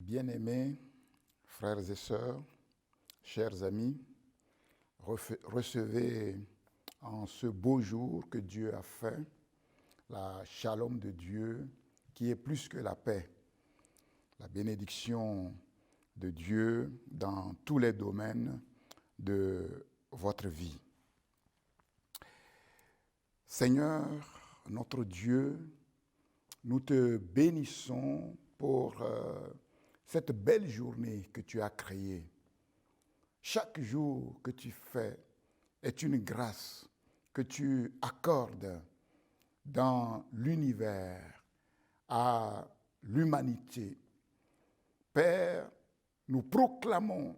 Bien-aimés, frères et sœurs, chers amis, recevez en ce beau jour que Dieu a fait la shalom de Dieu qui est plus que la paix, la bénédiction de Dieu dans tous les domaines de votre vie. Seigneur, notre Dieu, nous te bénissons pour cette belle journée que tu as créée. Chaque jour que tu fais est une grâce que tu accordes dans l'univers à l'humanité. Père, nous proclamons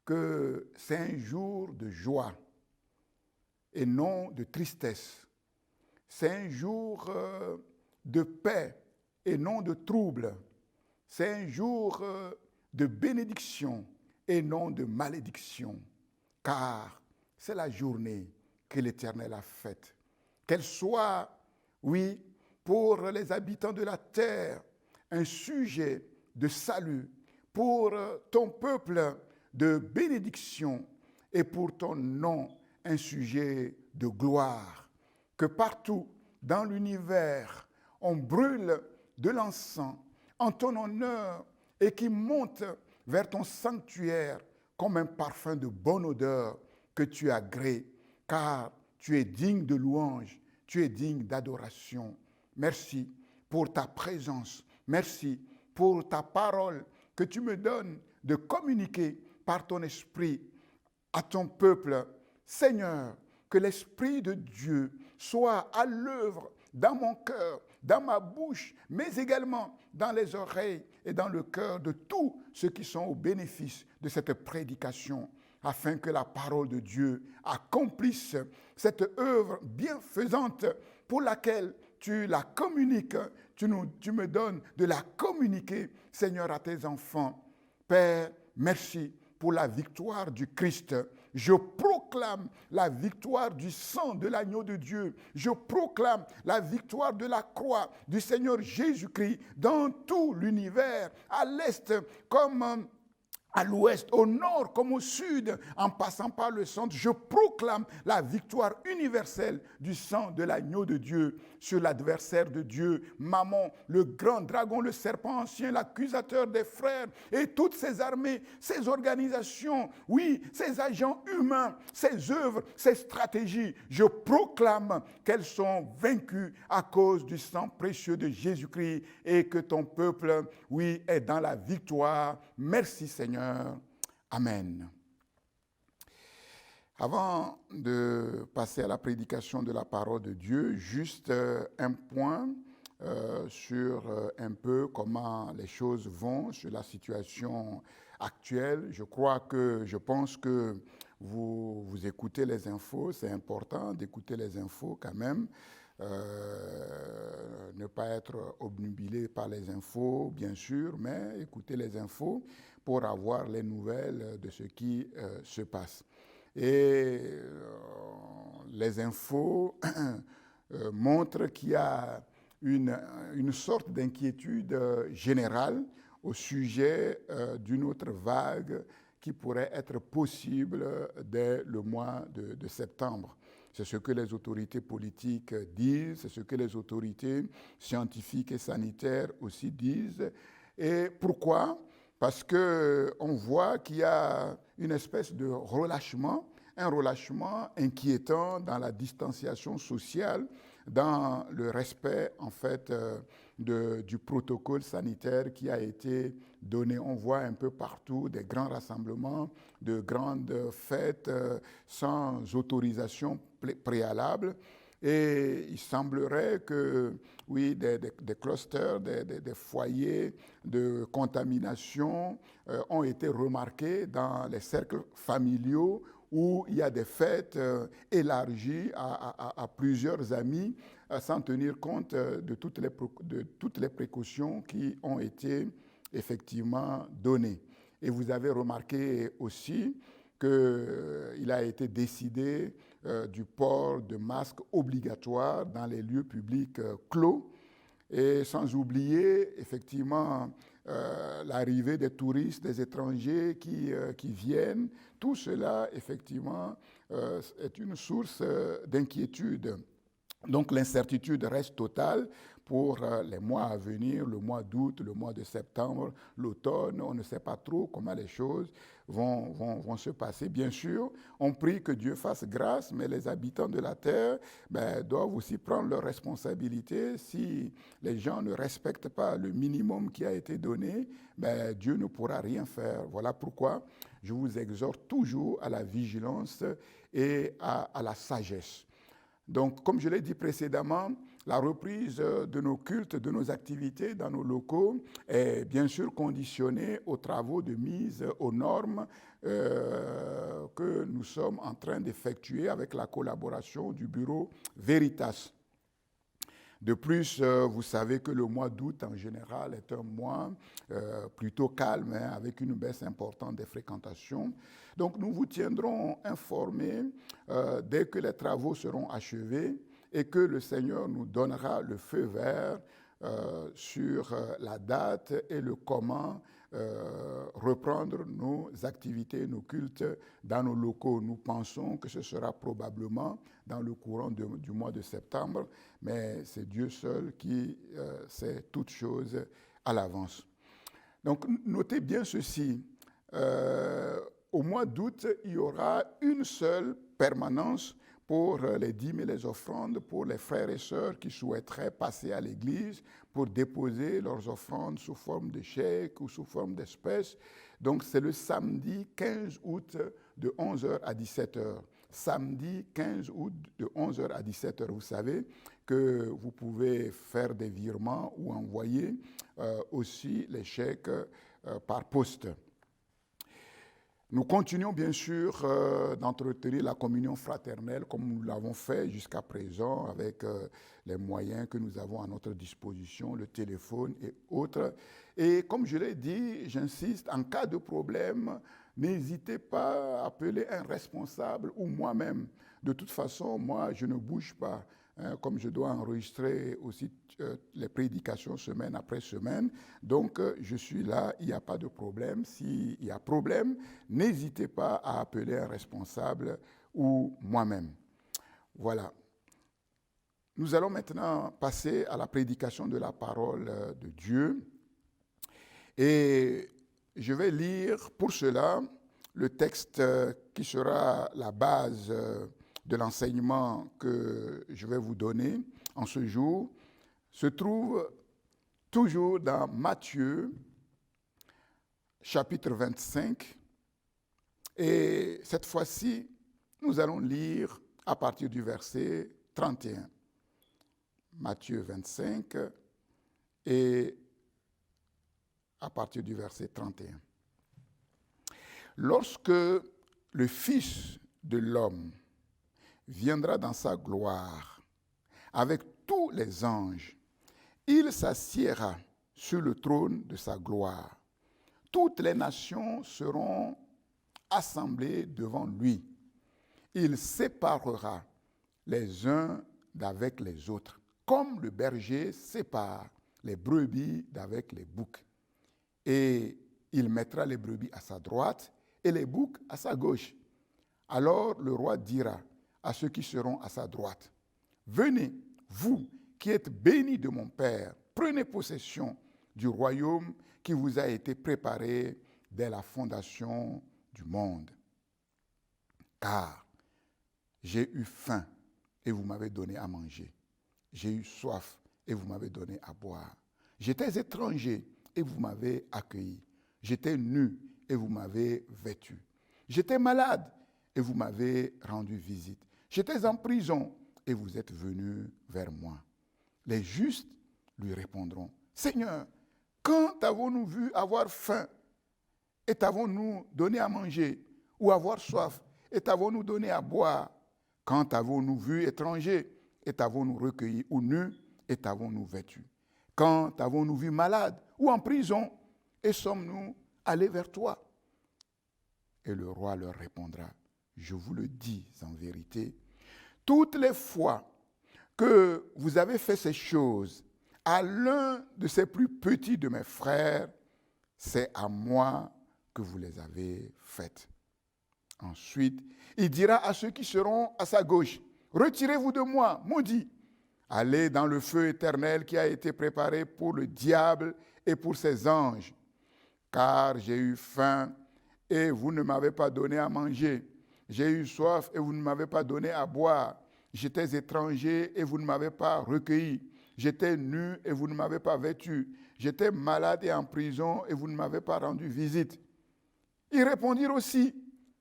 que c'est un jour de joie et non de tristesse. C'est un jour de paix et non de trouble. C'est un jour de bénédiction et non de malédiction, car c'est la journée que l'Éternel a faite. Qu'elle soit, oui, pour les habitants de la terre, un sujet de salut, pour ton peuple de bénédiction et pour ton nom, un sujet de gloire. Que partout dans l'univers, on brûle de l'encens en ton honneur et qui monte vers ton sanctuaire comme un parfum de bonne odeur que tu agrées, car tu es digne de louange, tu es digne d'adoration. Merci pour ta présence, merci pour ta parole que tu me donnes de communiquer par ton esprit à ton peuple. Seigneur, que l'Esprit de Dieu soit à l'œuvre dans mon cœur, dans ma bouche, mais également dans les oreilles et dans le cœur de tous ceux qui sont au bénéfice de cette prédication, afin que la parole de Dieu accomplisse cette œuvre bienfaisante pour laquelle tu la communiques, tu me donnes de la communiquer, Seigneur, à tes enfants. Père, merci pour la victoire du Christ. Je proclame la victoire du sang de l'agneau de Dieu. Je proclame la victoire de la croix du Seigneur Jésus-Christ dans tout l'univers, à l'est comme à l'ouest, au nord comme au sud, en passant par le centre. Je proclame la victoire universelle du sang de l'agneau de Dieu sur l'adversaire de Dieu, Mammon, le grand dragon, le serpent ancien, l'accusateur des frères et toutes ces armées, ces organisations, oui, ces agents humains, ces œuvres, ces stratégies. Je proclame qu'elles sont vaincues à cause du sang précieux de Jésus-Christ et que ton peuple, oui, est dans la victoire. Merci Seigneur. Amen. Avant de passer à la prédication de la parole de Dieu, juste un point sur un peu comment les choses vont, sur la situation actuelle. Je pense que vous écoutez les infos, c'est important d'écouter les infos quand même. Ne pas être obnubilé par les infos, bien sûr, mais écouter les infos pour avoir les nouvelles de ce qui se passe. Et les infos montrent qu'il y a une sorte d'inquiétude générale au sujet d'une autre vague qui pourrait être possible dès le mois de septembre. C'est ce que les autorités politiques disent, c'est ce que les autorités scientifiques et sanitaires aussi disent. Et pourquoi ? Parce qu'on voit qu'il y a une espèce de relâchement, un relâchement inquiétant dans la distanciation sociale, dans le respect en fait du protocole sanitaire qui a été donné. On voit un peu partout des grands rassemblements, de grandes fêtes sans autorisation préalable. Et il semblerait que, oui, des clusters, des foyers de contamination ont été remarqués dans les cercles familiaux où il y a des fêtes élargies à plusieurs amis sans tenir compte de toutes les précautions qui ont été effectivement données. Et vous avez remarqué aussi qu'il a été décidé du port de masques obligatoire dans les lieux publics clos. Et sans oublier, effectivement, l'arrivée des touristes, des étrangers qui viennent, tout cela, effectivement, est une source d'inquiétude. Donc l'incertitude reste totale pour les mois à venir, le mois d'août, le mois de septembre, l'automne. On ne sait pas trop comment les choses vont se passer. Bien sûr, on prie que Dieu fasse grâce, mais les habitants de la terre doivent aussi prendre leurs responsabilités. Si les gens ne respectent pas le minimum qui a été donné, Dieu ne pourra rien faire. Voilà pourquoi je vous exhorte toujours à la vigilance et à la sagesse. Donc, comme je l'ai dit précédemment, la reprise de nos cultes, de nos activités dans nos locaux est bien sûr conditionnée aux travaux de mise aux normes que nous sommes en train d'effectuer avec la collaboration du bureau Veritas. De plus, vous savez que le mois d'août, en général, est un mois plutôt calme, avec une baisse importante des fréquentations. Donc, nous vous tiendrons informés dès que les travaux seront achevés et que le Seigneur nous donnera le feu vert sur la date et le comment reprendre nos activités, nos cultes dans nos locaux. Nous pensons que ce sera probablement dans le courant du mois de septembre, mais c'est Dieu seul qui sait toutes choses à l'avance. Donc, notez bien ceci. Au mois d'août, il y aura une seule permanence pour les dîmes et les offrandes, pour les frères et sœurs qui souhaiteraient passer à l'église pour déposer leurs offrandes sous forme de chèques ou sous forme d'espèces. Donc, c'est le samedi 15 août de 11h à 17h. Samedi 15 août de 11h à 17h. Vous savez que vous pouvez faire des virements ou envoyer aussi les chèques par poste. Nous continuons bien sûr d'entretenir la communion fraternelle comme nous l'avons fait jusqu'à présent avec les moyens que nous avons à notre disposition, le téléphone et autres. Et comme je l'ai dit, j'insiste, en cas de problème, n'hésitez pas à appeler un responsable ou moi-même. De toute façon, moi, je ne bouge pas. Comme je dois enregistrer aussi les prédications semaine après semaine. Donc, je suis là, il n'y a pas de problème. S'il y a problème, n'hésitez pas à appeler un responsable ou moi-même. Voilà. Nous allons maintenant passer à la prédication de la parole de Dieu. Et je vais lire pour cela le texte qui sera la base de l'enseignement que je vais vous donner en ce jour, se trouve toujours dans Matthieu, chapitre 25. Et cette fois-ci, nous allons lire à partir du verset 31. Matthieu 25 et à partir du verset 31. Lorsque le Fils de l'homme viendra dans sa gloire avec tous les anges, il s'assiera sur le trône de sa gloire. Toutes les nations seront assemblées devant lui. Il séparera les uns d'avec les autres, comme le berger sépare les brebis d'avec les boucs. Et il mettra les brebis à sa droite et les boucs à sa gauche. Alors le roi dira à ceux qui seront à sa droite, « Venez, vous qui êtes bénis de mon Père, prenez possession du royaume qui vous a été préparé dès la fondation du monde. Car j'ai eu faim et vous m'avez donné à manger. J'ai eu soif et vous m'avez donné à boire. J'étais étranger et vous m'avez accueilli. J'étais nu et vous m'avez vêtu. J'étais malade et vous m'avez rendu visite. J'étais en prison et vous êtes venus vers moi. » Les justes lui répondront, « Seigneur, quand avons-nous vu avoir faim et t'avons-nous donné à manger, ou avoir soif et t'avons-nous donné à boire? Quand avons-nous vu étranger et t'avons-nous recueilli, ou nu et t'avons-nous vêtu? Quand avons-nous vu malade ou en prison et sommes-nous allés vers toi? » Et le roi leur répondra, « Je vous le dis en vérité, toutes les fois que vous avez fait ces choses à l'un de ces plus petits de mes frères, c'est à moi que vous les avez faites. Ensuite, il dira à ceux qui seront à sa gauche, retirez-vous de moi, maudits. Allez dans le feu éternel qui a été préparé pour le diable et pour ses anges. Car j'ai eu faim et vous ne m'avez pas donné à manger. J'ai eu soif et vous ne m'avez pas donné à boire. J'étais étranger et vous ne m'avez pas recueilli. J'étais nu et vous ne m'avez pas vêtu. J'étais malade et en prison et vous ne m'avez pas rendu visite. Ils répondirent aussi,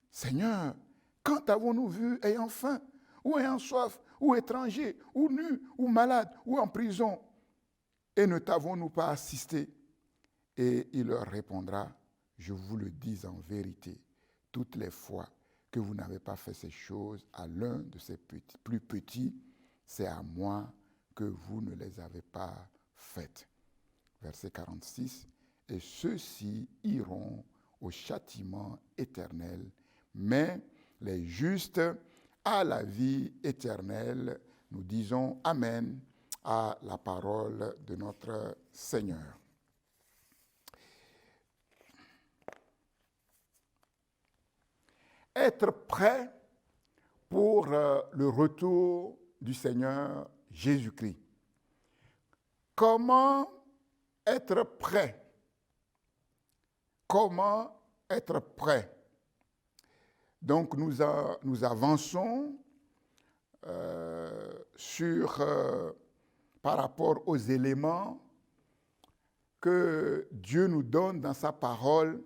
Seigneur, quand avons-nous vu ayant faim, ou ayant soif, ou étranger, ou nu, ou malade, ou en prison, et ne t'avons-nous pas assisté? Et il leur répondra, je vous le dis en vérité, toutes les fois que vous n'avez pas fait ces choses à l'un de ces plus petits, c'est à moi que vous ne les avez pas faites. Verset 46, et ceux-ci iront au châtiment éternel, mais les justes à la vie éternelle. Nous disons Amen à la parole de notre Seigneur. Être prêt pour le retour du Seigneur Jésus-Christ. Comment être prêt? Comment être prêt? Donc nous avançons par rapport aux éléments que Dieu nous donne dans sa parole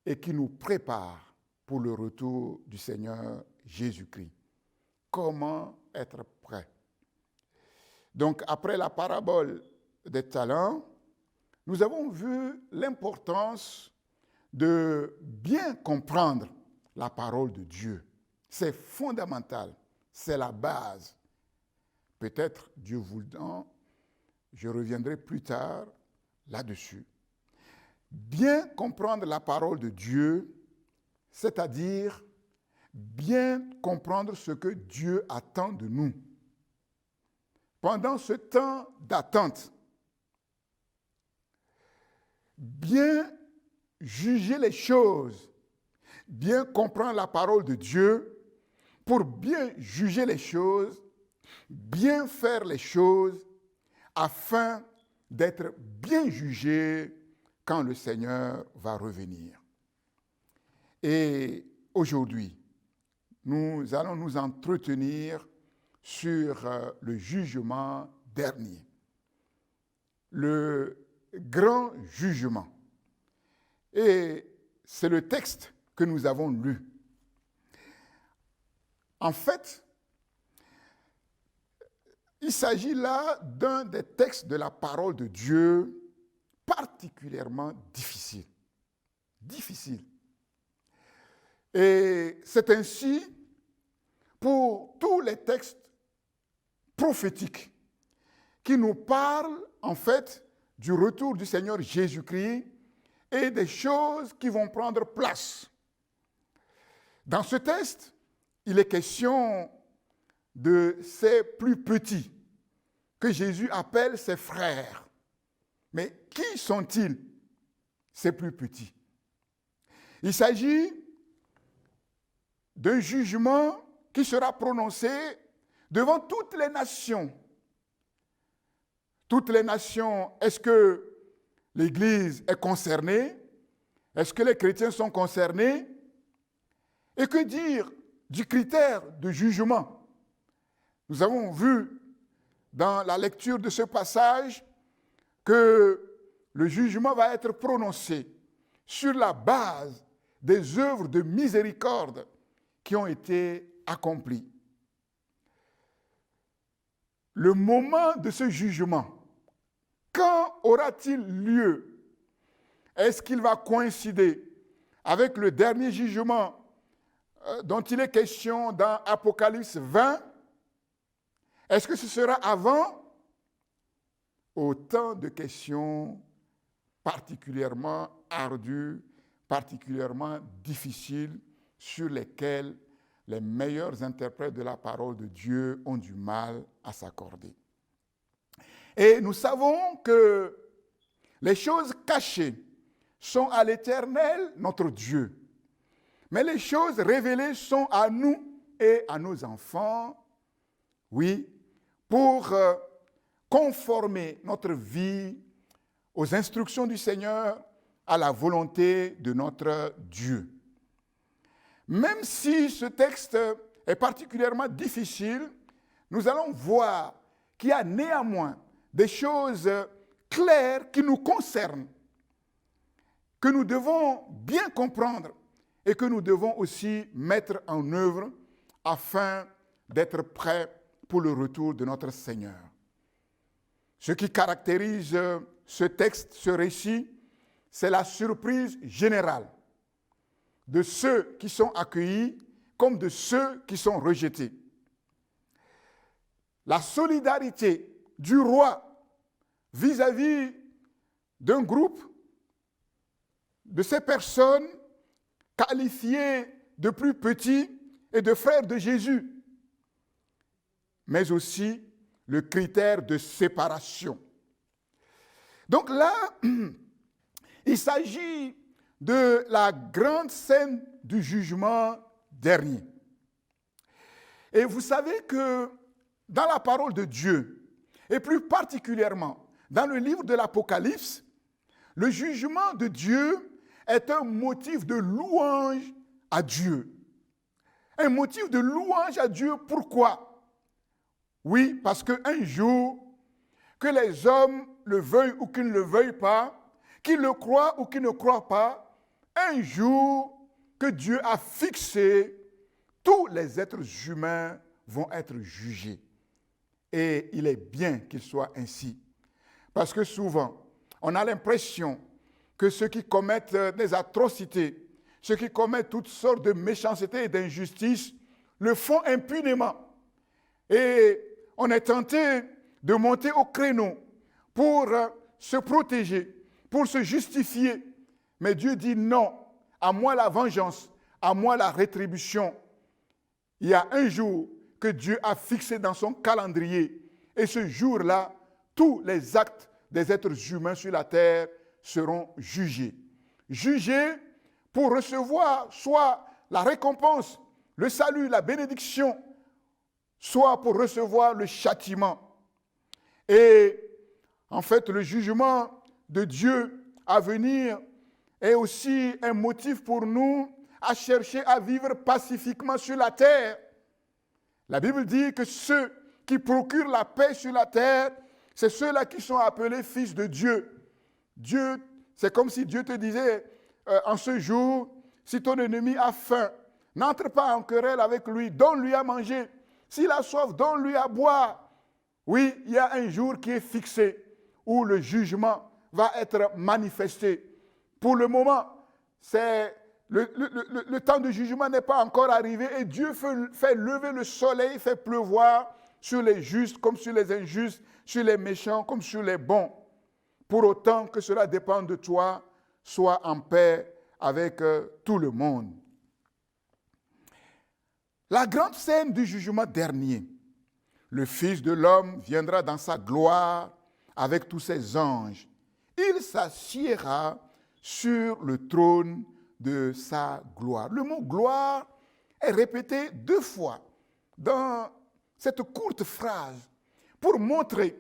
et qui nous prépare pour le retour du Seigneur Jésus-Christ. Comment être prêt? Donc après la parabole des talents, nous avons vu l'importance de bien comprendre la parole de Dieu. C'est fondamental, c'est la base. Peut-être, Dieu voulant, je reviendrai plus tard là-dessus. Bien comprendre la parole de Dieu, c'est-à-dire bien comprendre ce que Dieu attend de nous. Pendant ce temps d'attente, bien juger les choses, bien comprendre la parole de Dieu, pour bien juger les choses, bien faire les choses, afin d'être bien jugé quand le Seigneur va revenir. Et aujourd'hui, nous allons nous entretenir sur le jugement dernier, le grand jugement. Et c'est le texte que nous avons lu. En fait, il s'agit là d'un des textes de la parole de Dieu particulièrement difficile. Difficile. Et c'est ainsi pour tous les textes prophétiques qui nous parlent en fait du retour du Seigneur Jésus-Christ et des choses qui vont prendre place. Dans ce texte, il est question de ces plus petits que Jésus appelle ses frères. Mais qui sont-ils, ces plus petits? Il s'agit d'un jugement qui sera prononcé devant toutes les nations. Toutes les nations, est-ce que l'Église est concernée? Est-ce que les chrétiens sont concernés? Et que dire du critère de jugement? Nous avons vu dans la lecture de ce passage que le jugement va être prononcé sur la base des œuvres de miséricorde qui ont été accomplies. Le moment de ce jugement, quand aura-t-il lieu? Est-ce qu'il va coïncider avec le dernier jugement dont il est question dans Apocalypse 20? Est-ce que ce sera avant? Autant de questions particulièrement ardues, particulièrement difficiles, sur lesquelles les meilleurs interprètes de la parole de Dieu ont du mal à s'accorder. Et nous savons que les choses cachées sont à l'Éternel, notre Dieu. Mais les choses révélées sont à nous et à nos enfants, oui, pour conformer notre vie aux instructions du Seigneur, à la volonté de notre Dieu. Même si ce texte est particulièrement difficile, nous allons voir qu'il y a néanmoins des choses claires qui nous concernent, que nous devons bien comprendre et que nous devons aussi mettre en œuvre afin d'être prêts pour le retour de notre Seigneur. Ce qui caractérise ce texte, ce récit, c'est la surprise générale de ceux qui sont accueillis comme de ceux qui sont rejetés. La solidarité du roi vis-à-vis d'un groupe de ces personnes qualifiées de plus petits et de frères de Jésus, mais aussi le critère de séparation. Donc là, il s'agit de la grande scène du jugement dernier. Et vous savez que dans la parole de Dieu, et plus particulièrement dans le livre de l'Apocalypse, le jugement de Dieu est un motif de louange à Dieu. Un motif de louange à Dieu, pourquoi? Oui, parce qu'un jour, que les hommes le veuillent ou qu'ils ne le veuillent pas, qu'ils le croient ou qu'ils ne croient pas, un jour que Dieu a fixé, tous les êtres humains vont être jugés. Et il est bien qu'il soit ainsi. Parce que souvent, on a l'impression que ceux qui commettent des atrocités, ceux qui commettent toutes sortes de méchancetés et d'injustices, le font impunément. Et on est tenté de monter au créneau pour se protéger, pour se justifier. Mais Dieu dit non, à moi la vengeance, à moi la rétribution. Il y a un jour que Dieu a fixé dans son calendrier. Et ce jour-là, tous les actes des êtres humains sur la terre seront jugés. Jugés pour recevoir soit la récompense, le salut, la bénédiction, soit pour recevoir le châtiment. Et en fait, le jugement de Dieu à venir est aussi un motif pour nous à chercher à vivre pacifiquement sur la terre. La Bible dit que ceux qui procurent la paix sur la terre, c'est ceux-là qui sont appelés fils de Dieu. Dieu, c'est comme si Dieu te disait, en ce jour, si ton ennemi a faim, n'entre pas en querelle avec lui, donne-lui à manger. S'il a soif, donne-lui à boire. Oui, il y a un jour qui est fixé où le jugement va être manifesté. Pour le moment, le temps de jugement n'est pas encore arrivé et Dieu fait lever le soleil, fait pleuvoir sur les justes comme sur les injustes, sur les méchants comme sur les bons. Pour autant que cela dépend de toi, sois en paix avec tout le monde. La grande scène du jugement dernier. Le Fils de l'homme viendra dans sa gloire avec tous ses anges. Il s'assiera sur le trône de sa gloire. Le mot gloire est répété 2 fois dans cette courte phrase pour montrer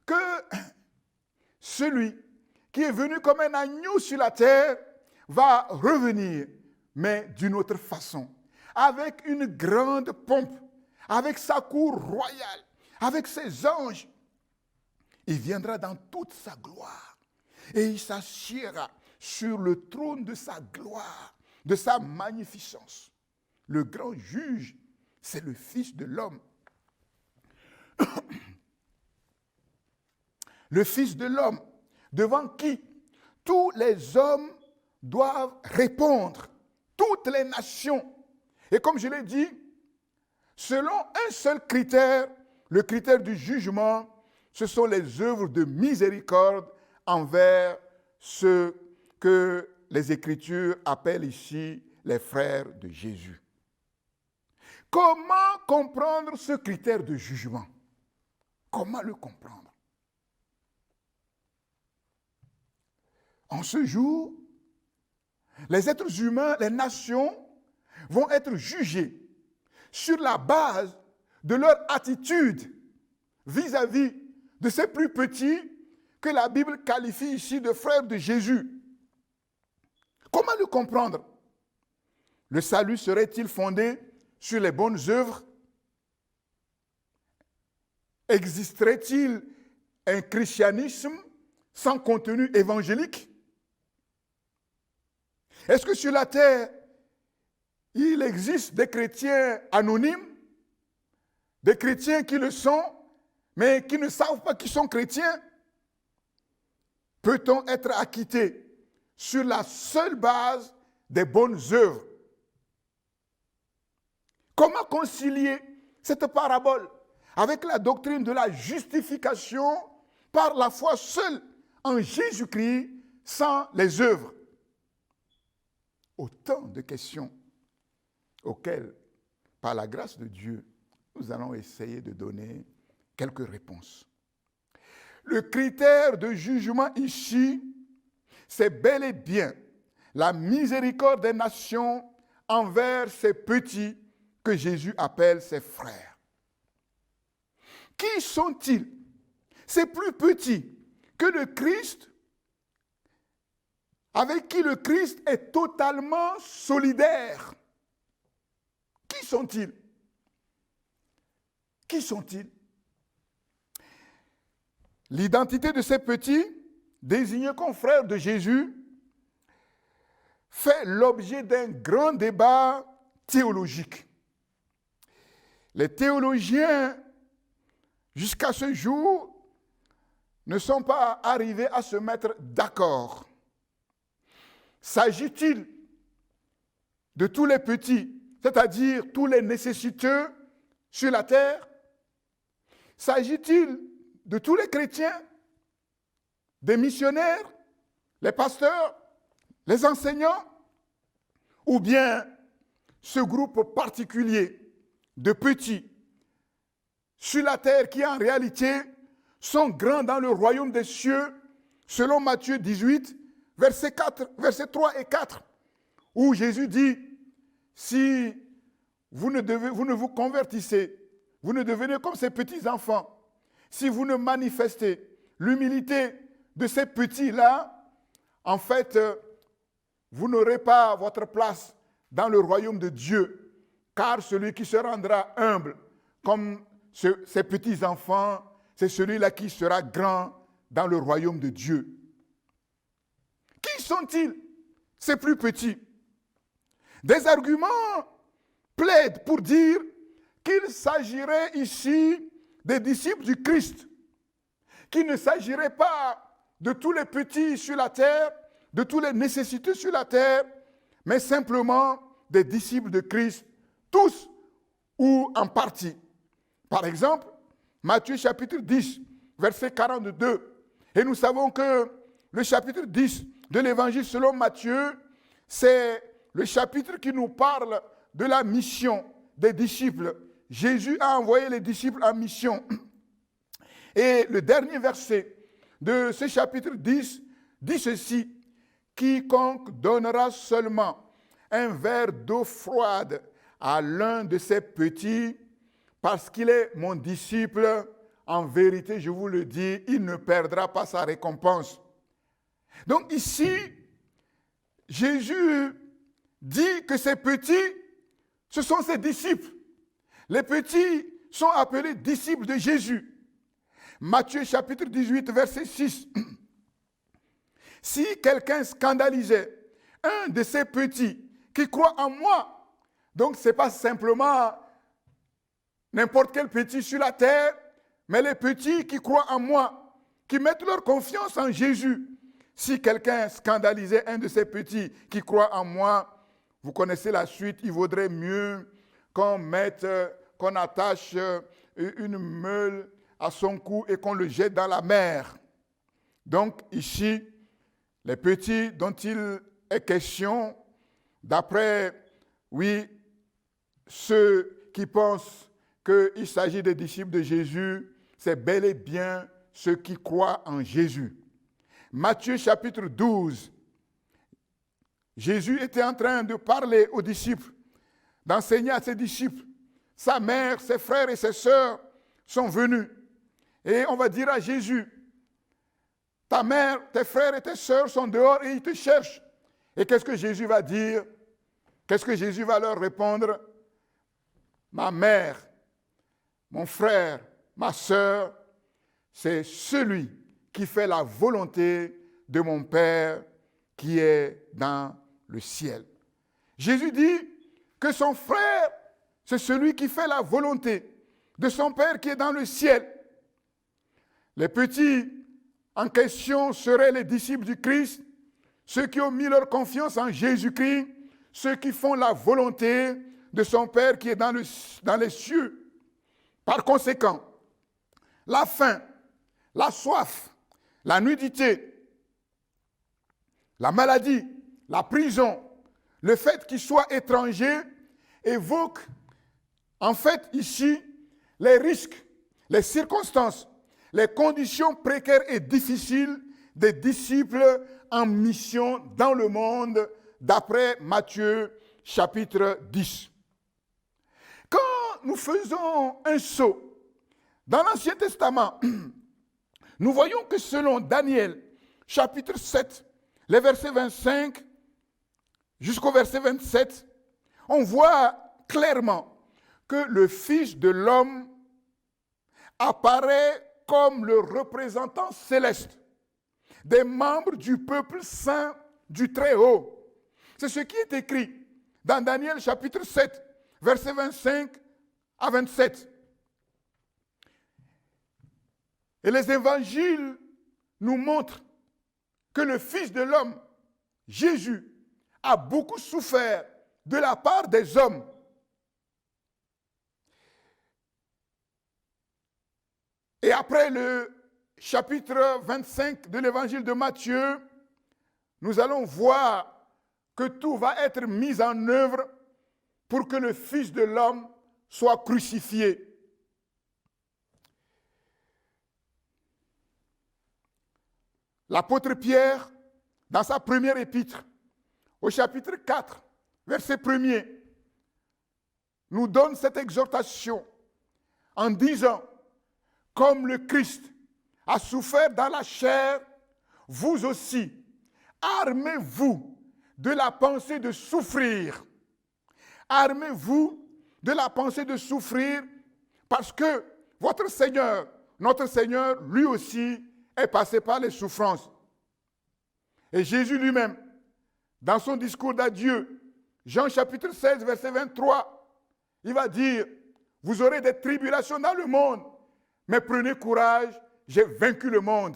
que celui qui est venu comme un agneau sur la terre va revenir, mais d'une autre façon, avec une grande pompe, avec sa cour royale, avec ses anges. Il viendra dans toute sa gloire et il s'assiera sur le trône de sa gloire, de sa magnificence. Le grand juge, c'est le Fils de l'homme. Le Fils de l'homme, devant qui tous les hommes doivent répondre, toutes les nations. Et comme je l'ai dit, selon un seul critère, le critère du jugement, ce sont les œuvres de miséricorde envers ceux que les Écritures appellent ici les frères de Jésus. Comment comprendre ce critère de jugement? Comment le comprendre? En ce jour, Les êtres humains, les nations vont être jugés sur la base de leur attitude vis-à-vis de ces plus petits que la Bible qualifie ici de frères de Jésus. Comment le comprendre? Le salut serait-il fondé sur les bonnes œuvres? Existerait-il un christianisme sans contenu évangélique? Est-ce que sur la terre, il existe des chrétiens anonymes, des chrétiens qui le sont, mais qui ne savent pas qu'ils sont chrétiens? Peut-on être acquitté sur la seule base des bonnes œuvres? Comment concilier cette parabole avec la doctrine de la justification par la foi seule en Jésus-Christ sans les œuvres? Autant de questions auxquelles, par la grâce de Dieu, nous allons essayer de donner quelques réponses. Le critère de jugement ici, c'est bel et bien la miséricorde des nations envers ces petits que Jésus appelle ses frères. Qui sont-ils? Ces plus petits que le Christ, avec qui le Christ est totalement solidaire. Qui sont-ils? Qui sont-ils? L'identité de ces petits, désignés comme frères de Jésus, fait l'objet d'un grand débat théologique. Les théologiens, jusqu'à ce jour, ne sont pas arrivés à se mettre d'accord. S'agit-il de tous les petits, c'est-à-dire tous les nécessiteux sur la terre? S'agit-il de tous les chrétiens, des missionnaires, les pasteurs, les enseignants, ou bien ce groupe particulier de petits sur la terre qui en réalité sont grands dans le royaume des cieux, selon Matthieu 18, versets 3 et 4, où Jésus dit, si vous ne vous convertissez, vous ne devenez comme ces petits-enfants, si vous ne manifestez l'humilité de ces petits-là, en fait, vous n'aurez pas votre place dans le royaume de Dieu, car celui qui se rendra humble comme ces petits-enfants, c'est celui-là qui sera grand dans le royaume de Dieu. Qui sont-ils, ces plus petits? Des arguments plaident pour dire qu'il s'agirait ici des disciples du Christ, qu'il ne s'agirait pas de tous les petits sur la terre, de tous les nécessiteux sur la terre, mais simplement des disciples de Christ, tous ou en partie. Par exemple, Matthieu chapitre 10, verset 42. Et nous savons que le chapitre 10 de l'évangile selon Matthieu, c'est le chapitre qui nous parle de la mission des disciples. Jésus a envoyé les disciples en mission. Et le dernier verset de ce chapitre 10 dit ceci: quiconque donnera seulement un verre d'eau froide à l'un de ces petits, parce qu'il est mon disciple, en vérité, je vous le dis, il ne perdra pas sa récompense. Donc ici, Jésus dit que ces petits, ce sont ses disciples. Les petits sont appelés disciples de Jésus. Matthieu chapitre 18, verset 6. Si quelqu'un scandalisait un de ces petits qui croient en moi, donc ce n'est pas simplement n'importe quel petit sur la terre, mais les petits qui croient en moi, qui mettent leur confiance en Jésus. Si quelqu'un scandalisait un de ces petits qui croient en moi, vous connaissez la suite, il vaudrait mieux qu'on attache une meule à son cou et qu'on le jette dans la mer. Donc ici, les petits dont il est question, d'après, ceux qui pensent qu'il s'agit des disciples de Jésus, c'est bel et bien ceux qui croient en Jésus. Matthieu chapitre 12, Jésus était en train de parler aux disciples, d'enseigner à ses disciples. Sa mère, ses frères et ses sœurs sont venus. Et on va dire à Jésus, ta mère, tes frères et tes sœurs sont dehors et ils te cherchent. Et qu'est-ce que Jésus va dire? Qu'est-ce que Jésus va leur répondre? Ma mère, mon frère, ma sœur, c'est celui qui fait la volonté de mon Père qui est dans le ciel. Jésus dit que son frère, c'est celui qui fait la volonté de son Père qui est dans le ciel. Les petits en question seraient les disciples du Christ, ceux qui ont mis leur confiance en Jésus-Christ, ceux qui font la volonté de son Père qui est dans les cieux. Par conséquent, la faim, la soif, la nudité, la maladie, la prison, le fait qu'il soit étranger évoque en fait ici les risques, les circonstances, les conditions précaires et difficiles des disciples en mission dans le monde, d'après Matthieu chapitre 10. Quand nous faisons un saut dans l'Ancien Testament, nous voyons que selon Daniel chapitre 7, les versets 25 jusqu'au verset 27, on voit clairement que le Fils de l'homme apparaît comme le représentant céleste des membres du peuple saint du Très-Haut. C'est ce qui est écrit dans Daniel chapitre 7, versets 25 à 27. Et les évangiles nous montrent que le Fils de l'homme, Jésus, a beaucoup souffert de la part des hommes. Et après le chapitre 25 de l'évangile de Matthieu, nous allons voir que tout va être mis en œuvre pour que le Fils de l'homme soit crucifié. L'apôtre Pierre, dans sa première épître, au chapitre 4, verset 1er, nous donne cette exhortation en disant, comme le Christ a souffert dans la chair, vous aussi, armez-vous de la pensée de souffrir. Armez-vous de la pensée de souffrir parce que votre Seigneur, notre Seigneur, lui aussi, est passé par les souffrances. Et Jésus lui-même, dans son discours d'adieu, Jean chapitre 16, verset 23, il va dire, vous aurez des tribulations dans le monde, mais prenez courage, j'ai vaincu le monde.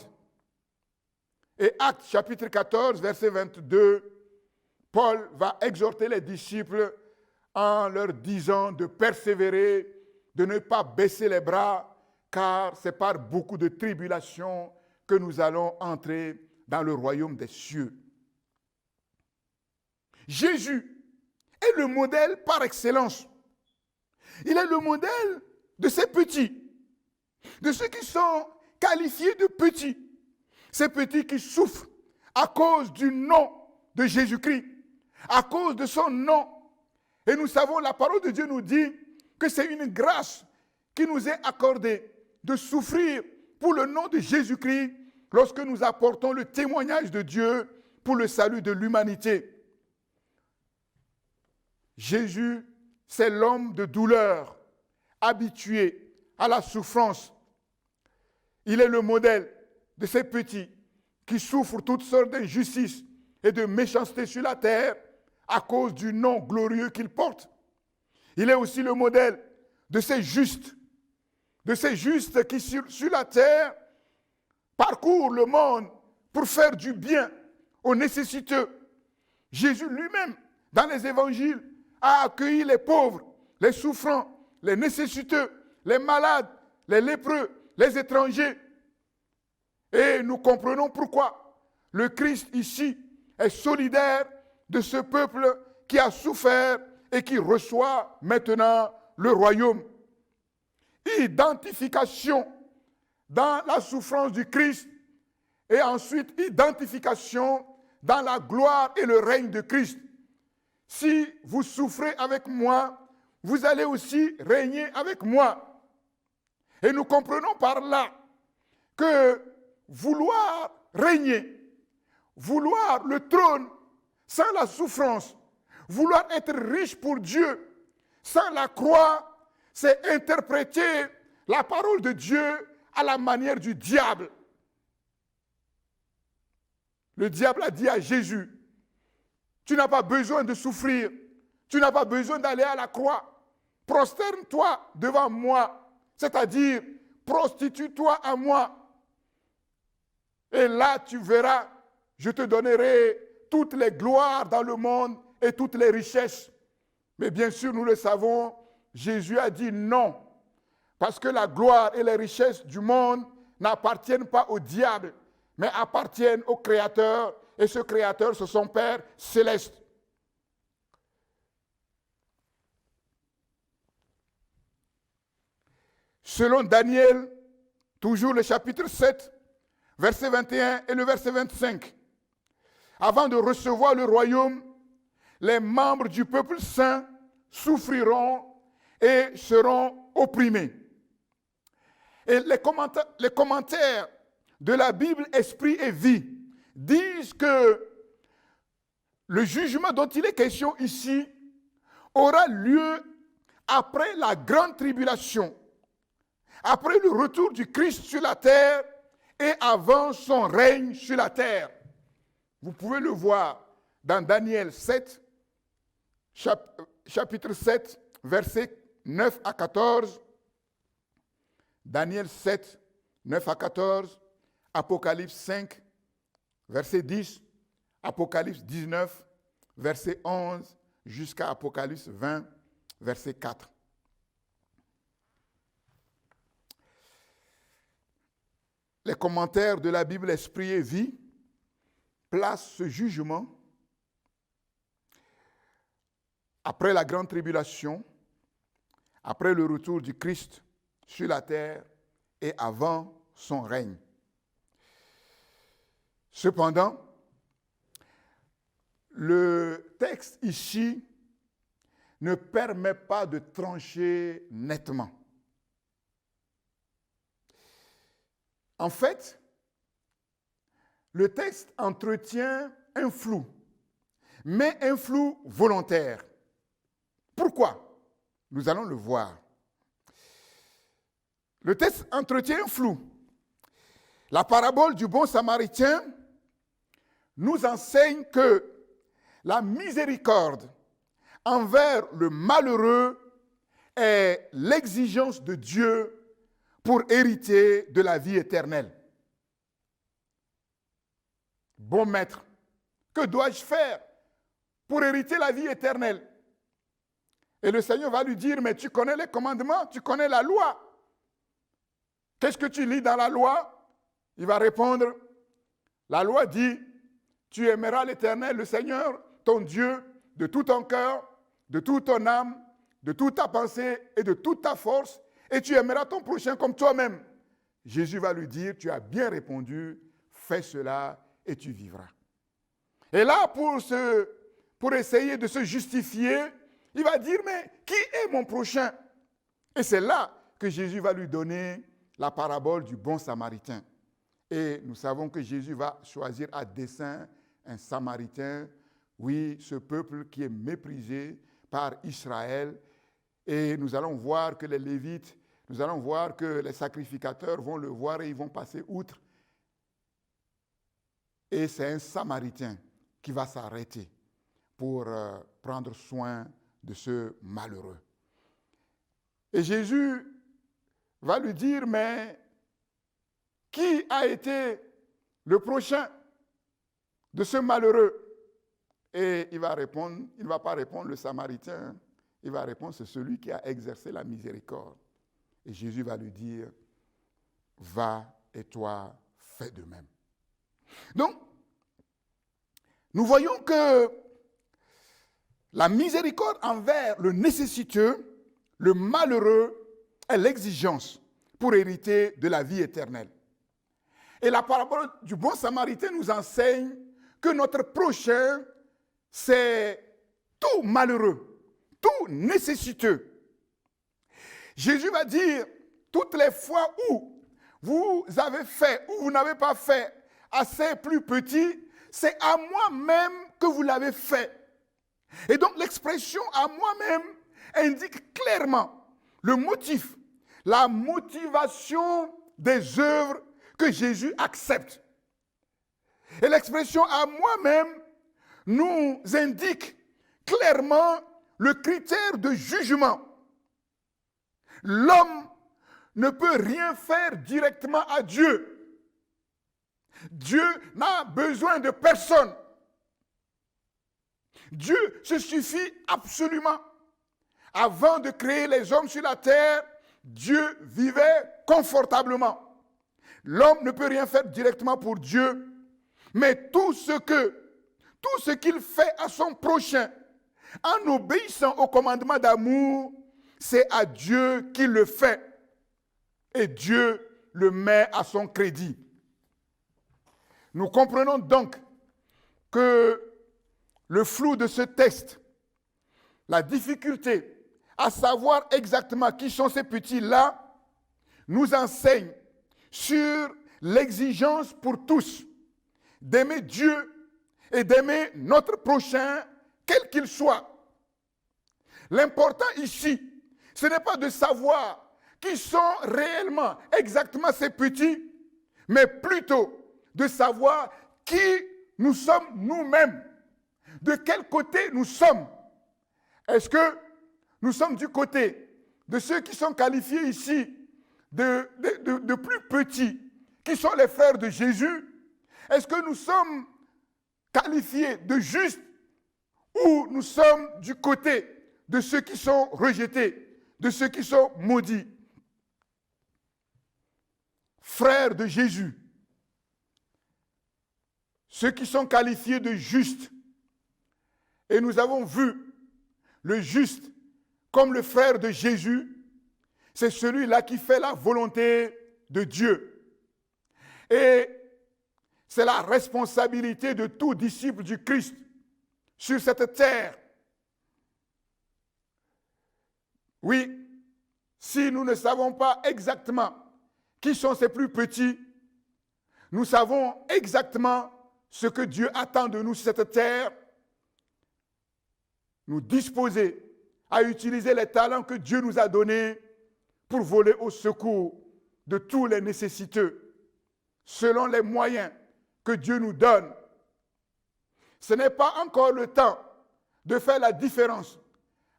Et Actes chapitre 14, verset 22, Paul va exhorter les disciples en leur disant de persévérer, de ne pas baisser les bras, car c'est par beaucoup de tribulations que nous allons entrer dans le royaume des cieux. Jésus est le modèle par excellence. Il est le modèle de ces petits, de ceux qui sont qualifiés de petits, ces petits qui souffrent à cause du nom de Jésus-Christ, à cause de son nom. Et nous savons, la parole de Dieu nous dit que c'est une grâce qui nous est accordée de souffrir pour le nom de Jésus-Christ lorsque nous apportons le témoignage de Dieu pour le salut de l'humanité. Jésus, c'est l'homme de douleur, habitué à la souffrance. Il est le modèle de ces petits qui souffrent toutes sortes d'injustices et de méchanceté sur la terre à cause du nom glorieux qu'il porte. Il est aussi le modèle de ces justes qui sur la terre parcourent le monde pour faire du bien aux nécessiteux. Jésus lui-même, dans les évangiles, a accueilli les pauvres, les souffrants, les nécessiteux, les malades, les lépreux, les étrangers. Et nous comprenons pourquoi le Christ ici est solidaire de ce peuple qui a souffert et qui reçoit maintenant le royaume. Identification dans la souffrance du Christ et ensuite identification dans la gloire et le règne de Christ. Si vous souffrez avec moi, vous allez aussi régner avec moi. Et nous comprenons par là que vouloir régner, vouloir le trône sans la souffrance, vouloir être riche pour Dieu sans la croix, c'est interpréter la parole de Dieu à la manière du diable. Le diable a dit à Jésus, tu n'as pas besoin de souffrir, tu n'as pas besoin d'aller à la croix, prosterne-toi devant moi, c'est-à-dire prostitue-toi à moi. Et là, tu verras, je te donnerai toutes les gloires dans le monde et toutes les richesses. Mais bien sûr, nous le savons, Jésus a dit non, parce que la gloire et les richesses du monde n'appartiennent pas au diable, mais appartiennent au Créateur, et ce Créateur, c'est son Père céleste. Selon Daniel, toujours le chapitre 7, verset 21 et le verset 25, avant de recevoir le royaume, les membres du peuple saint souffriront et seront opprimés. Et les commentaires de la Bible Esprit et Vie disent que le jugement dont il est question ici aura lieu après la grande tribulation, après le retour du Christ sur la terre et avant son règne sur la terre. Vous pouvez le voir dans Daniel 7, chapitre 7, versets 9 à 14. Daniel 7, 9 à 14. Apocalypse 5, verset 10. Apocalypse 19, verset 11, jusqu'à Apocalypse 20, verset 4. Les commentaires de la Bible Esprit et Vie placent ce jugement après la grande tribulation, après le retour du Christ sur la terre et avant son règne. Cependant, le texte ici ne permet pas de trancher nettement. En fait, le texte entretient un flou, mais un flou volontaire. Pourquoi? Nous allons le voir. Le texte entretient un flou. La parabole du bon samaritain nous enseigne que la miséricorde envers le malheureux est l'exigence de Dieu pour hériter de la vie éternelle. Bon maître, que dois-je faire pour hériter la vie éternelle? Et le Seigneur va lui dire, mais tu connais les commandements, tu connais la loi. Qu'est-ce que tu lis dans la loi? Il va répondre, la loi dit, tu aimeras l'Éternel, le Seigneur, ton Dieu, de tout ton cœur, de toute ton âme, de toute ta pensée et de toute ta force, et tu aimeras ton prochain comme toi-même. Jésus va lui dire, tu as bien répondu, fais cela et tu vivras. Et là, pour essayer de se justifier, il va dire, mais qui est mon prochain? Et c'est là que Jésus va lui donner la parabole du bon samaritain. Et nous savons que Jésus va choisir à dessein un samaritain, oui, ce peuple qui est méprisé par Israël. Et nous allons voir que les Lévites, nous allons voir que les sacrificateurs vont le voir et ils vont passer outre. Et c'est un samaritain qui va s'arrêter pour prendre soin de ce malheureux. Et Jésus va lui dire, mais qui a été le prochain de ce malheureux? Et il va répondre, il ne va pas répondre le samaritain, il va répondre, c'est celui qui a exercé la miséricorde. Et Jésus va lui dire, va et toi, fais de même. Donc, nous voyons que la miséricorde envers le nécessiteux, le malheureux, est l'exigence pour hériter de la vie éternelle. Et la parabole du bon samaritain nous enseigne que notre prochain, c'est tout malheureux, tout nécessiteux. Jésus va dire, toutes les fois où vous avez fait ou vous n'avez pas fait assez plus petit, c'est à moi-même que vous l'avez fait. Et donc l'expression à moi-même indique clairement le motif, la motivation des œuvres que Jésus accepte. Et l'expression à moi-même nous indique clairement le critère de jugement. L'homme ne peut rien faire directement à Dieu. Dieu n'a besoin de personne. Dieu se suffit absolument. Avant de créer les hommes sur la terre, Dieu vivait confortablement. L'homme ne peut rien faire directement pour Dieu, mais tout ce qu'il fait à son prochain, en obéissant au commandement d'amour, c'est à Dieu qu'il le fait. Et Dieu le met à son crédit. Nous comprenons donc que le flou de ce texte, la difficulté à savoir exactement qui sont ces petits-là, nous enseigne sur l'exigence pour tous d'aimer Dieu et d'aimer notre prochain, quel qu'il soit. L'important ici, ce n'est pas de savoir qui sont réellement exactement ces petits, mais plutôt de savoir qui nous sommes nous-mêmes, de quel côté nous sommes. Est-ce que nous sommes du côté de ceux qui sont qualifiés ici de plus petits, qui sont les frères de Jésus? Est-ce que nous sommes qualifiés de justes ou nous sommes du côté de ceux qui sont rejetés, de ceux qui sont maudits? Frères de Jésus, ceux qui sont qualifiés de justes, et nous avons vu le juste comme le frère de Jésus, c'est celui-là qui fait la volonté de Dieu. Et c'est la responsabilité de tout disciple du Christ sur cette terre. Oui, si nous ne savons pas exactement qui sont ces plus petits, nous savons exactement ce que Dieu attend de nous sur cette terre, nous disposer à utiliser les talents que Dieu nous a donnés pour voler au secours de tous les nécessiteux, selon les moyens que Dieu nous donne. Ce n'est pas encore le temps de faire la différence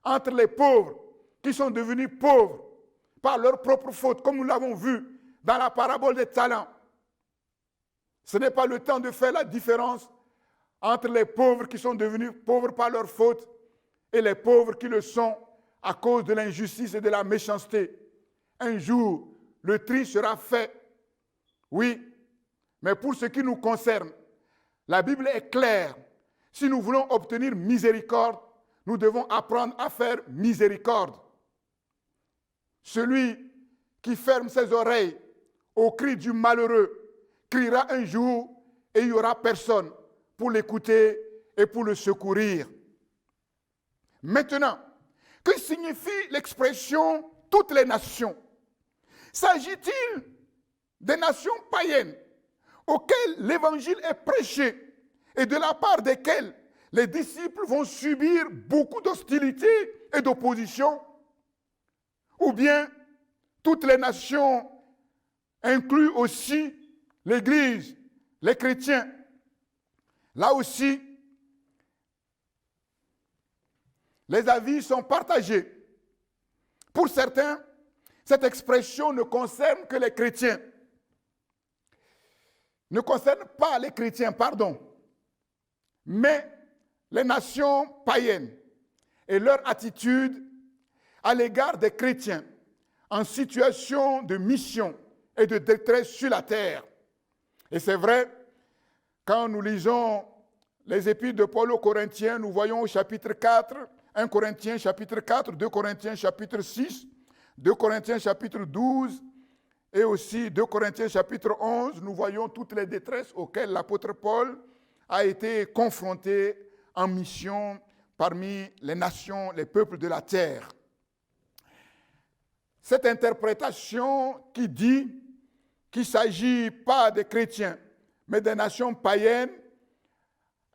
entre les pauvres qui sont devenus pauvres par leur propre faute, comme nous l'avons vu dans la parabole des talents. Ce n'est pas le temps de faire la différence entre les pauvres qui sont devenus pauvres par leur faute et les pauvres qui le sont à cause de l'injustice et de la méchanceté. Un jour, le tri sera fait. Oui, mais pour ce qui nous concerne, la Bible est claire. Si nous voulons obtenir miséricorde, nous devons apprendre à faire miséricorde. Celui qui ferme ses oreilles au cri du malheureux criera un jour et il n'y aura personne pour l'écouter et pour le secourir. Maintenant, que signifie l'expression « toutes les nations » ? S'agit-il des nations païennes auxquelles l'évangile est prêché et de la part desquelles les disciples vont subir beaucoup d'hostilité et d'opposition? Ou bien toutes les nations incluent aussi l'Église, les chrétiens? Là aussi, les avis sont partagés. Pour certains, cette expression ne concerne que les chrétiens. Ne concerne pas les chrétiens, pardon, mais les nations païennes et leur attitude à l'égard des chrétiens en situation de mission et de détresse sur la terre. Et c'est vrai, quand nous lisons les épîtres de Paul aux Corinthiens, nous voyons au chapitre 4, 1 Corinthiens chapitre 4, 2 Corinthiens chapitre 6, 2 Corinthiens chapitre 12 et aussi 2 Corinthiens chapitre 11, nous voyons toutes les détresses auxquelles l'apôtre Paul a été confronté en mission parmi les nations, les peuples de la terre. Cette interprétation qui dit qu'il ne s'agit pas des chrétiens, mais des nations païennes,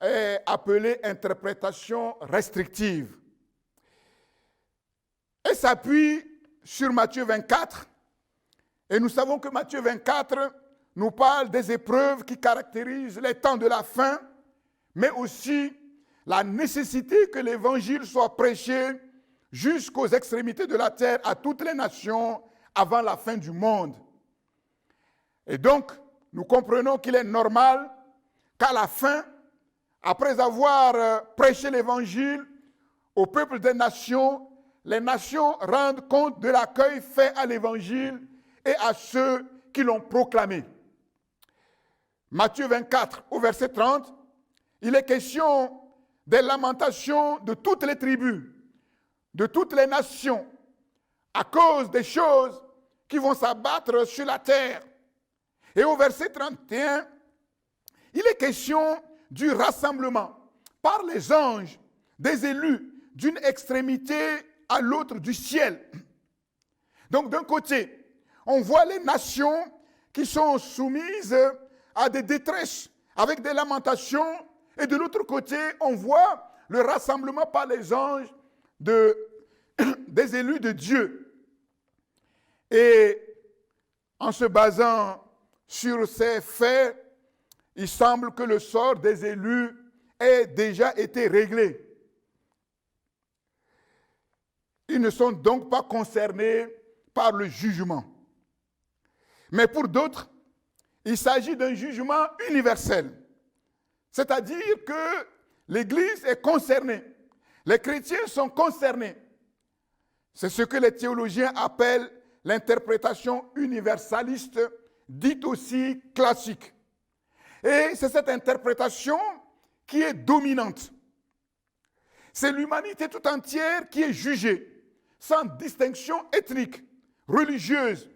est appelée interprétation restrictive. Elle s'appuie sur Matthieu 24, et nous savons que Matthieu 24 nous parle des épreuves qui caractérisent les temps de la fin, mais aussi la nécessité que l'évangile soit prêché jusqu'aux extrémités de la terre à toutes les nations avant la fin du monde. Et donc, nous comprenons qu'il est normal qu'à la fin, après avoir prêché l'évangile au peuple des nations, les nations rendent compte de l'accueil fait à l'évangile et à ceux qui l'ont proclamé. Matthieu 24, au verset 30, il est question des lamentations de toutes les tribus, de toutes les nations, à cause des choses qui vont s'abattre sur la terre. Et au verset 31, il est question du rassemblement par les anges des élus d'une extrémité à l'autre du ciel. Donc d'un côté, on voit les nations qui sont soumises à des détresses avec des lamentations, et de l'autre côté, on voit le rassemblement par les anges des élus de Dieu. Et en se basant sur ces faits, il semble que le sort des élus ait déjà été réglé. Ils ne sont donc pas concernés par le jugement. Mais pour d'autres, il s'agit d'un jugement universel. C'est-à-dire que l'Église est concernée. Les chrétiens sont concernés. C'est ce que les théologiens appellent l'interprétation universaliste, dite aussi classique. Et c'est cette interprétation qui est dominante. C'est l'humanité tout entière qui est jugée, sans distinction ethnique, religieuse.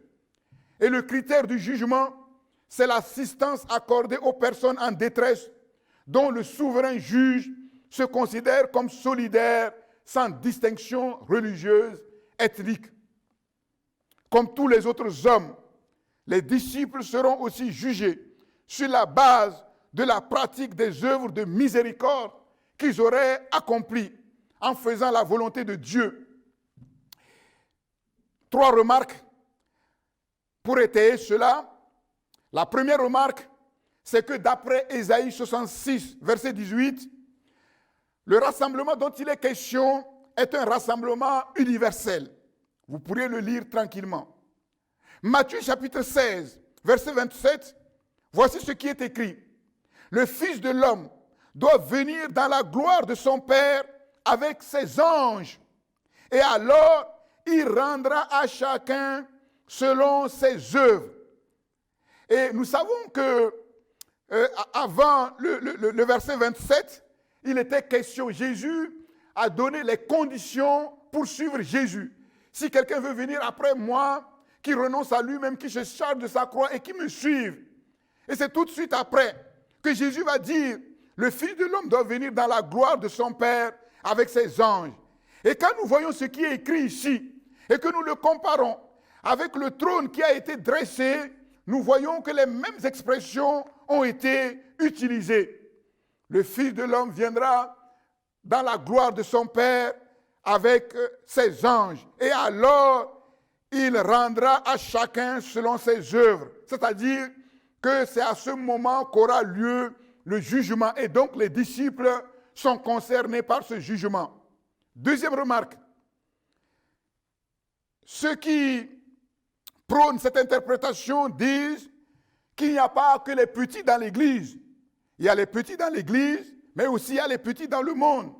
Et le critère du jugement, c'est l'assistance accordée aux personnes en détresse, dont le souverain juge se considère comme solidaire, sans distinction religieuse, ethnique. Comme tous les autres hommes, les disciples seront aussi jugés sur la base de la pratique des œuvres de miséricorde qu'ils auraient accomplies en faisant la volonté de Dieu. 3 remarques pour étayer cela. La première remarque, c'est que d'après Ésaïe 66, verset 18, le rassemblement dont il est question est un rassemblement universel. Vous pourriez le lire tranquillement. Matthieu chapitre 16, verset 27, voici ce qui est écrit. Le Fils de l'homme doit venir dans la gloire de son Père avec ses anges. Et alors, il rendra à chacun selon ses œuvres. Et nous savons que avant le verset 27, il était question, Jésus a donné les conditions pour suivre Jésus. Si quelqu'un veut venir après moi, qui renonce à lui-même, qui se charge de sa croix et qui me suive. Et c'est tout de suite après que Jésus va dire, le Fils de l'homme doit venir dans la gloire de son Père avec ses anges. Et quand nous voyons ce qui est écrit ici, et que nous le comparons avec le trône qui a été dressé, nous voyons que les mêmes expressions ont été utilisées. Le Fils de l'homme viendra dans la gloire de son Père avec ses anges. Et alors, il rendra à chacun selon ses œuvres. C'est-à-dire que c'est à ce moment qu'aura lieu le jugement. Et donc, les disciples sont concernés par ce jugement. Deuxième remarque. Ceux qui prônent cette interprétation disent qu'il n'y a pas que les petits dans l'Église. Il y a les petits dans l'Église, mais aussi il y a les petits dans le monde.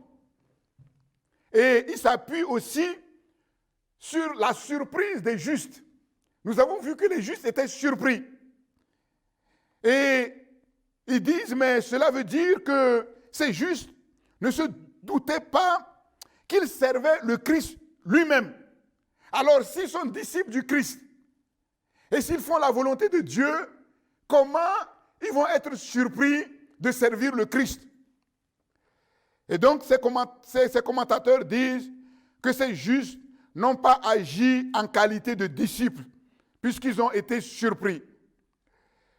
Et ils s'appuient aussi sur la surprise des justes. Nous avons vu que les justes étaient surpris. Et ils disent, mais cela veut dire que ces justes ne se doutaient pas qu'ils servaient le Christ lui-même. Alors, s'ils sont disciples du Christ, et s'ils font la volonté de Dieu, comment ils vont être surpris de servir le Christ. Et donc, ces commentateurs disent que ces justes n'ont pas agi en qualité de disciples, puisqu'ils ont été surpris.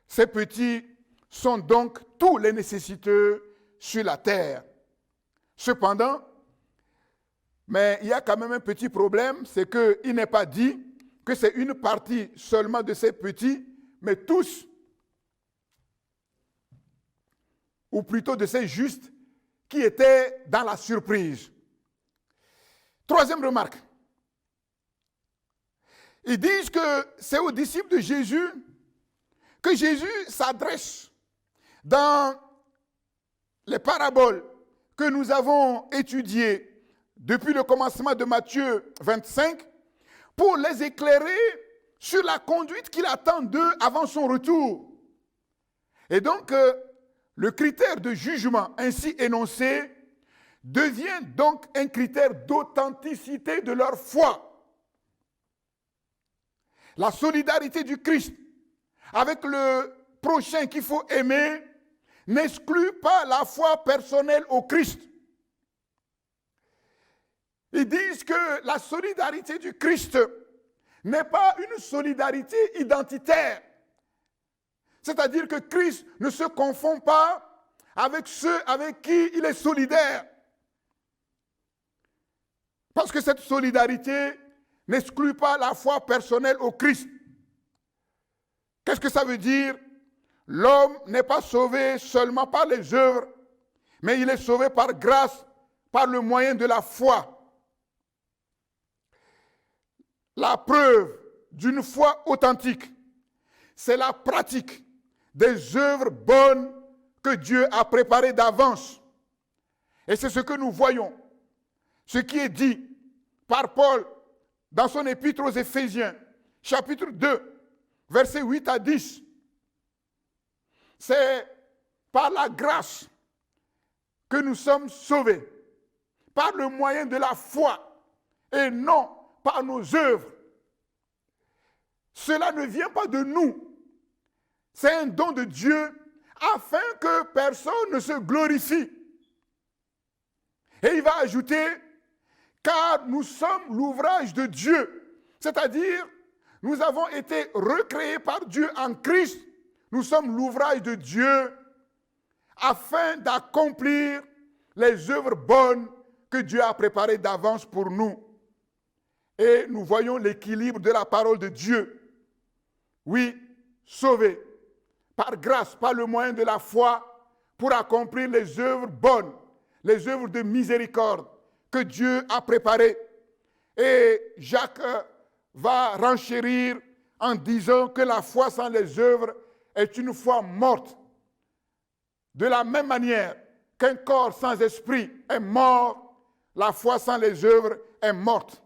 Ces petits sont donc tous les nécessiteux sur la terre. Cependant, mais il y a quand même un petit problème, c'est qu'il n'est pas dit que c'est une partie seulement de ces petits, mais tous, ou plutôt de ces justes, qui étaient dans la surprise. Troisième remarque. Ils disent que c'est aux disciples de Jésus que Jésus s'adresse dans les paraboles que nous avons étudiées depuis le commencement de Matthieu 25 pour les éclairer sur la conduite qu'il attend d'eux avant son retour. Et donc, le critère de jugement ainsi énoncé devient donc un critère d'authenticité de leur foi. La solidarité du Christ avec le prochain qu'il faut aimer n'exclut pas la foi personnelle au Christ. Ils disent que la solidarité du Christ n'est pas une solidarité identitaire. C'est-à-dire que Christ ne se confond pas avec ceux avec qui il est solidaire. Parce que cette solidarité n'exclut pas la foi personnelle au Christ. Qu'est-ce que ça veut dire? L'homme n'est pas sauvé seulement par les œuvres, mais il est sauvé par grâce, par le moyen de la foi. La preuve d'une foi authentique, c'est la pratique des œuvres bonnes que Dieu a préparées d'avance. Et c'est ce que nous voyons. Ce qui est dit par Paul dans son épître aux Éphésiens, chapitre 2, versets 8 à 10. C'est par la grâce que nous sommes sauvés, par le moyen de la foi et non par nos œuvres. Cela ne vient pas de nous. C'est un don de Dieu afin que personne ne se glorifie. Et il va ajouter, car nous sommes l'ouvrage de Dieu. C'est-à-dire, nous avons été recréés par Dieu en Christ. Nous sommes l'ouvrage de Dieu afin d'accomplir les œuvres bonnes que Dieu a préparées d'avance pour nous. Et nous voyons l'équilibre de la parole de Dieu. Oui, sauvés par grâce, par le moyen de la foi, pour accomplir les œuvres bonnes, les œuvres de miséricorde que Dieu a préparées. Et Jacques va renchérir en disant que la foi sans les œuvres est une foi morte. De la même manière qu'un corps sans esprit est mort, la foi sans les œuvres est morte.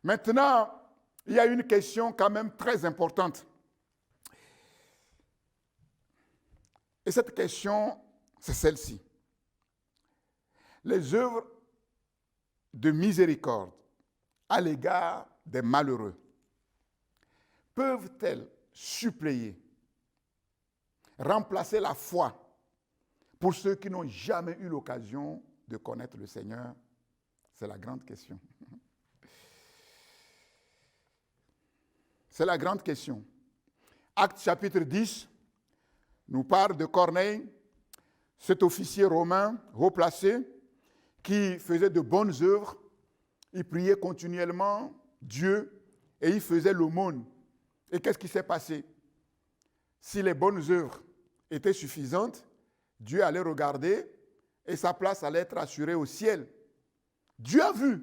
Maintenant, il y a une question quand même très importante. Et cette question, c'est celle-ci. Les œuvres de miséricorde à l'égard des malheureux peuvent-elles suppléer, remplacer la foi pour ceux qui n'ont jamais eu l'occasion de connaître le Seigneur? C'est la grande question. C'est la grande question. Actes chapitre 10 nous parle de Corneille, cet officier romain haut placé qui faisait de bonnes œuvres. Il priait continuellement Dieu et il faisait l'aumône. Et qu'est-ce qui s'est passé? Si les bonnes œuvres étaient suffisantes, Dieu allait regarder et sa place allait être assurée au ciel. Dieu a vu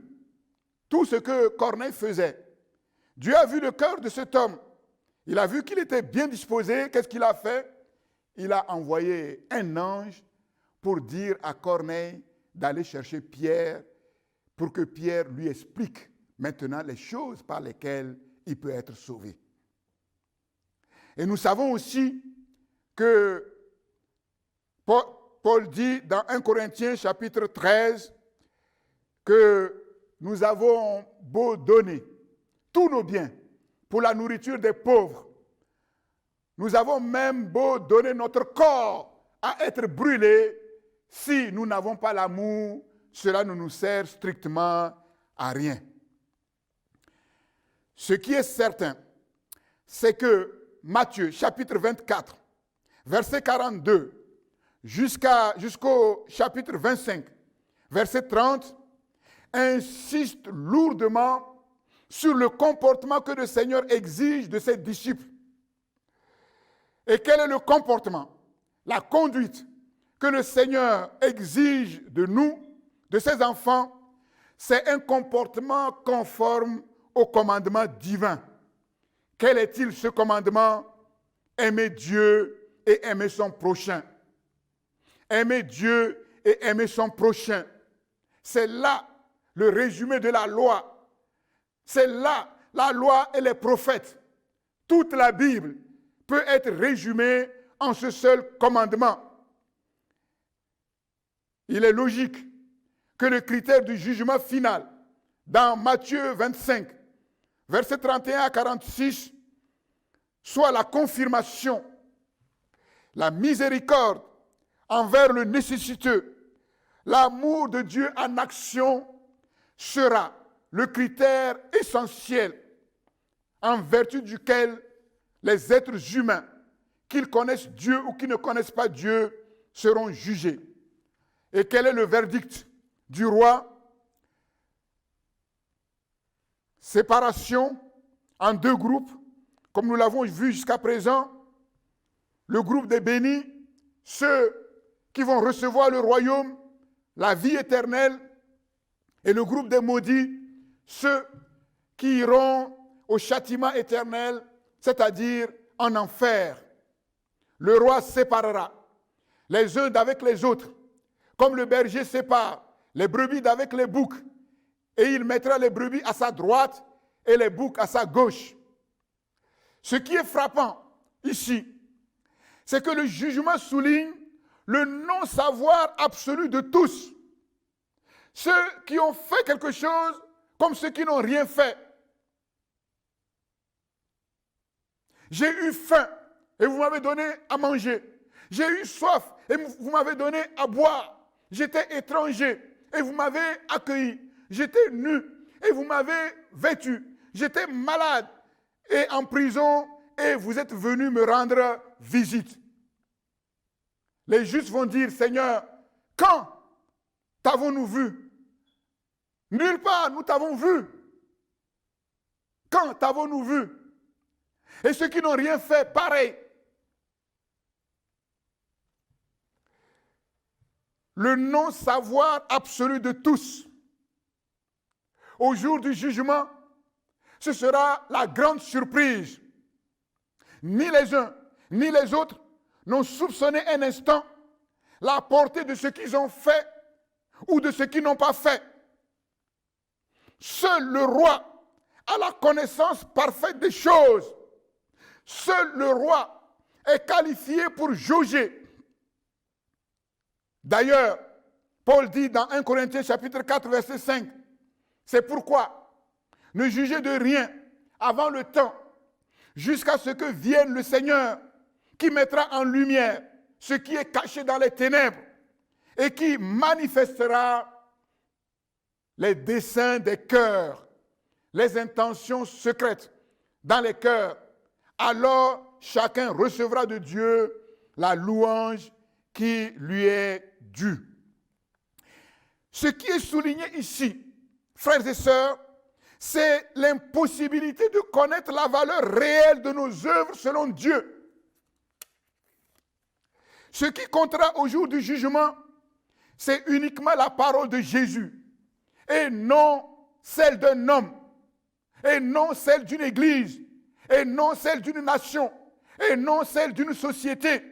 tout ce que Corneille faisait. Dieu a vu le cœur de cet homme. Il a vu qu'il était bien disposé. Qu'est-ce qu'il a fait? Il a envoyé un ange pour dire à Corneille d'aller chercher Pierre pour que Pierre lui explique maintenant les choses par lesquelles il peut être sauvé. Et nous savons aussi que Paul dit dans 1 Corinthiens chapitre 13 que nous avons beau donner tous nos biens pour la nourriture des pauvres. Nous avons même beau donner notre corps à être brûlés. Si nous n'avons pas l'amour, cela ne nous sert strictement à rien. Ce qui est certain, c'est que Matthieu, chapitre 24, verset 42, jusqu'au chapitre 25, verset 30, insiste lourdement sur le comportement que le Seigneur exige de ses disciples. Et quel est le comportement, la conduite que le Seigneur exige de nous, de ses enfants? C'est un comportement conforme au commandement divin. Quel est-il ce commandement? Aimer Dieu et aimer son prochain. Aimer Dieu et aimer son prochain. C'est là le résumé de la loi. C'est là la loi et les prophètes. Toute la Bible peut être résumée en ce seul commandement. Il est logique que le critère du jugement final, dans Matthieu 25, versets 31 à 46, soit la confirmation, la miséricorde envers le nécessiteux, l'amour de Dieu en action sera le critère essentiel en vertu duquel les êtres humains, qu'ils connaissent Dieu ou qu'ils ne connaissent pas Dieu, seront jugés. Et quel est le verdict du roi? Séparation en deux groupes, comme nous l'avons vu jusqu'à présent. Le groupe des bénis, ceux qui vont recevoir le royaume, la vie éternelle, et le groupe des maudits, ceux qui iront au châtiment éternel, c'est-à-dire en enfer. Le roi séparera les uns d'avec les autres, comme le berger sépare les brebis d'avec les boucs, et il mettra les brebis à sa droite et les boucs à sa gauche. Ce qui est frappant ici, c'est que le jugement souligne le non-savoir absolu de tous. Ceux qui ont fait quelque chose comme ceux qui n'ont rien fait. J'ai eu faim et vous m'avez donné à manger. J'ai eu soif et vous m'avez donné à boire. J'étais étranger et vous m'avez accueilli. J'étais nu et vous m'avez vêtu. J'étais malade et en prison et vous êtes venu me rendre visite. Les justes vont dire, Seigneur, quand t'avons-nous vu? Nulle part, nous t'avons vu. Quand t'avons-nous vu? Et ceux qui n'ont rien fait, pareil. Le non-savoir absolu de tous. Au jour du jugement, ce sera la grande surprise. Ni les uns, ni les autres n'ont soupçonné un instant la portée de ce qu'ils ont fait ou de ce qu'ils n'ont pas fait. Seul le roi a la connaissance parfaite des choses. Seul le roi est qualifié pour jauger. D'ailleurs, Paul dit dans 1 Corinthiens chapitre 4, verset 5, c'est pourquoi ne jugez de rien avant le temps, jusqu'à ce que vienne le Seigneur, qui mettra en lumière ce qui est caché dans les ténèbres et qui manifestera les desseins des cœurs, les intentions secrètes dans les cœurs. Alors, chacun recevra de Dieu la louange qui lui est due. Ce qui est souligné ici, frères et sœurs, c'est l'impossibilité de connaître la valeur réelle de nos œuvres selon Dieu. Ce qui comptera au jour du jugement, c'est uniquement la parole de Jésus, et non celle d'un homme, et non celle d'une église, et non celle d'une nation, et non celle d'une société.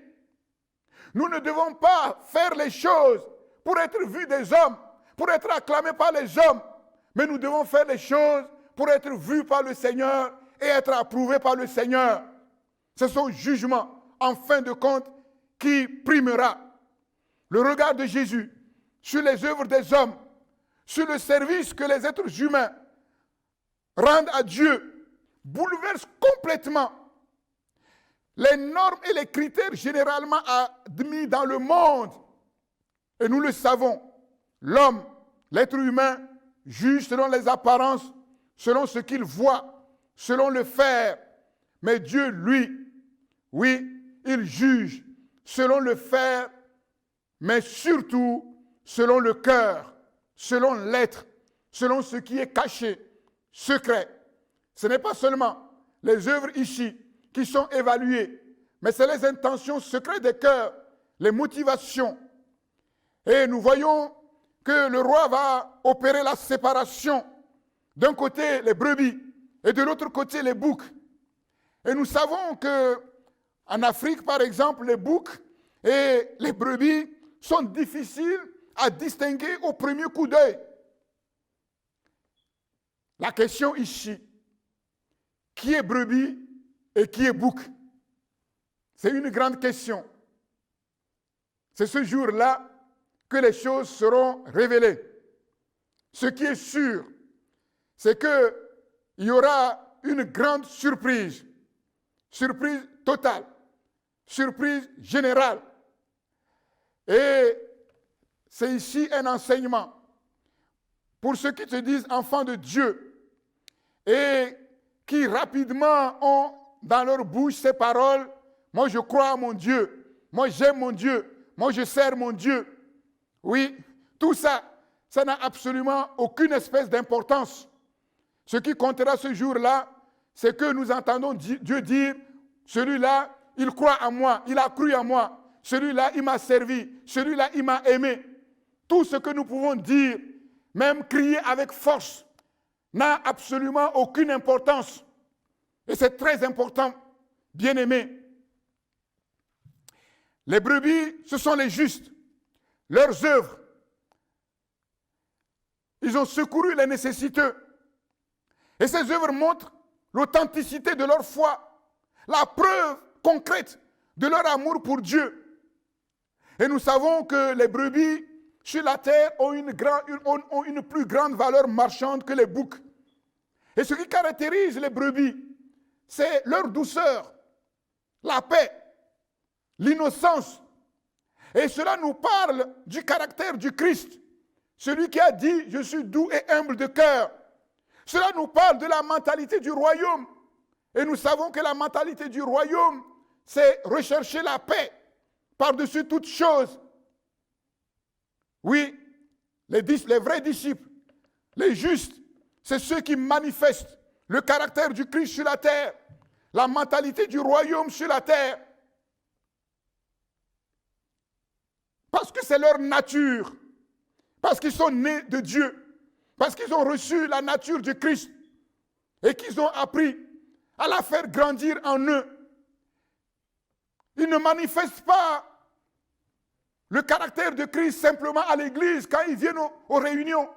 Nous ne devons pas faire les choses pour être vus des hommes, pour être acclamés par les hommes, mais nous devons faire les choses pour être vus par le Seigneur et être approuvés par le Seigneur. C'est son jugement, en fin de compte, qui primera. Le regard de Jésus sur les œuvres des hommes, sur le service que les êtres humains rendent à Dieu, bouleverse complètement les normes et les critères généralement admis dans le monde. Et nous le savons, l'homme, l'être humain, juge selon les apparences, selon ce qu'il voit, selon le faire. Mais Dieu, lui, oui, il juge selon le faire, mais surtout selon le cœur, selon l'être, selon ce qui est caché, secret. Ce n'est pas seulement les œuvres ici qui sont évaluées, mais c'est les intentions secrètes des cœurs, les motivations. Et nous voyons que le roi va opérer la séparation. D'un côté, les brebis, et de l'autre côté, les boucs. Et nous savons qu'en Afrique, par exemple, les boucs et les brebis sont difficiles à distinguer au premier coup d'œil. La question ici, qui est brebis et qui est bouc? C'est une grande question. C'est ce jour-là que les choses seront révélées. Ce qui est sûr, c'est qu'il y aura une grande surprise. Surprise totale. Surprise générale. Et c'est ici un enseignement pour ceux qui se disent enfants de Dieu et qui rapidement ont dans leur bouche ces paroles. Moi, je crois à mon Dieu. Moi, j'aime mon Dieu. Moi, je sers mon Dieu. Oui, tout ça, ça n'a absolument aucune espèce d'importance. Ce qui comptera ce jour-là, c'est que nous entendons Dieu dire, celui-là, il croit à moi, il a cru à moi. Celui-là, il m'a servi. Celui-là, il m'a aimé. Tout ce que nous pouvons dire, même crier avec force, n'a absolument aucune importance. Et c'est très important, bien-aimés. Les brebis, ce sont les justes. Leurs œuvres, ils ont secouru les nécessiteux. Et ces œuvres montrent l'authenticité de leur foi, la preuve concrète de leur amour pour Dieu. Et nous savons que les brebis sur la terre ont une plus grande valeur marchande que les boucs. Et ce qui caractérise les brebis, c'est leur douceur, la paix, l'innocence. Et cela nous parle du caractère du Christ, celui qui a dit « Je suis doux et humble de cœur ». Cela nous parle de la mentalité du royaume. Et nous savons que la mentalité du royaume, c'est rechercher la paix par-dessus toute chose. Oui, les vrais disciples, les justes, c'est ceux qui manifestent le caractère du Christ sur la terre, la mentalité du royaume sur la terre. Parce que c'est leur nature, parce qu'ils sont nés de Dieu, parce qu'ils ont reçu la nature du Christ et qu'ils ont appris à la faire grandir en eux. Ils ne manifestent pas le caractère de Christ simplement à l'église quand ils viennent aux réunions.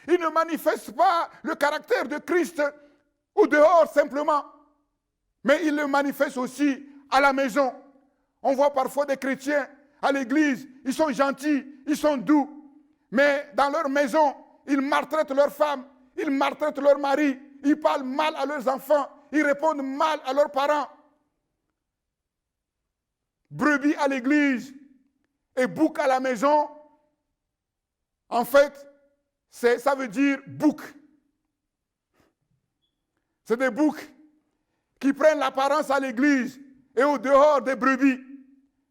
Ils ne manifestent pas le caractère de Christ au dehors simplement, mais ils le manifestent aussi à la maison. On voit parfois des chrétiens à l'église, ils sont gentils, ils sont doux, mais dans leur maison, ils maltraitent leurs femmes, ils maltraitent leurs maris, ils parlent mal à leurs enfants, ils répondent mal à leurs parents. Brebis à l'église et bouc à la maison, en fait, ça veut dire bouc. C'est des boucs qui prennent l'apparence à l'église et au dehors des brebis.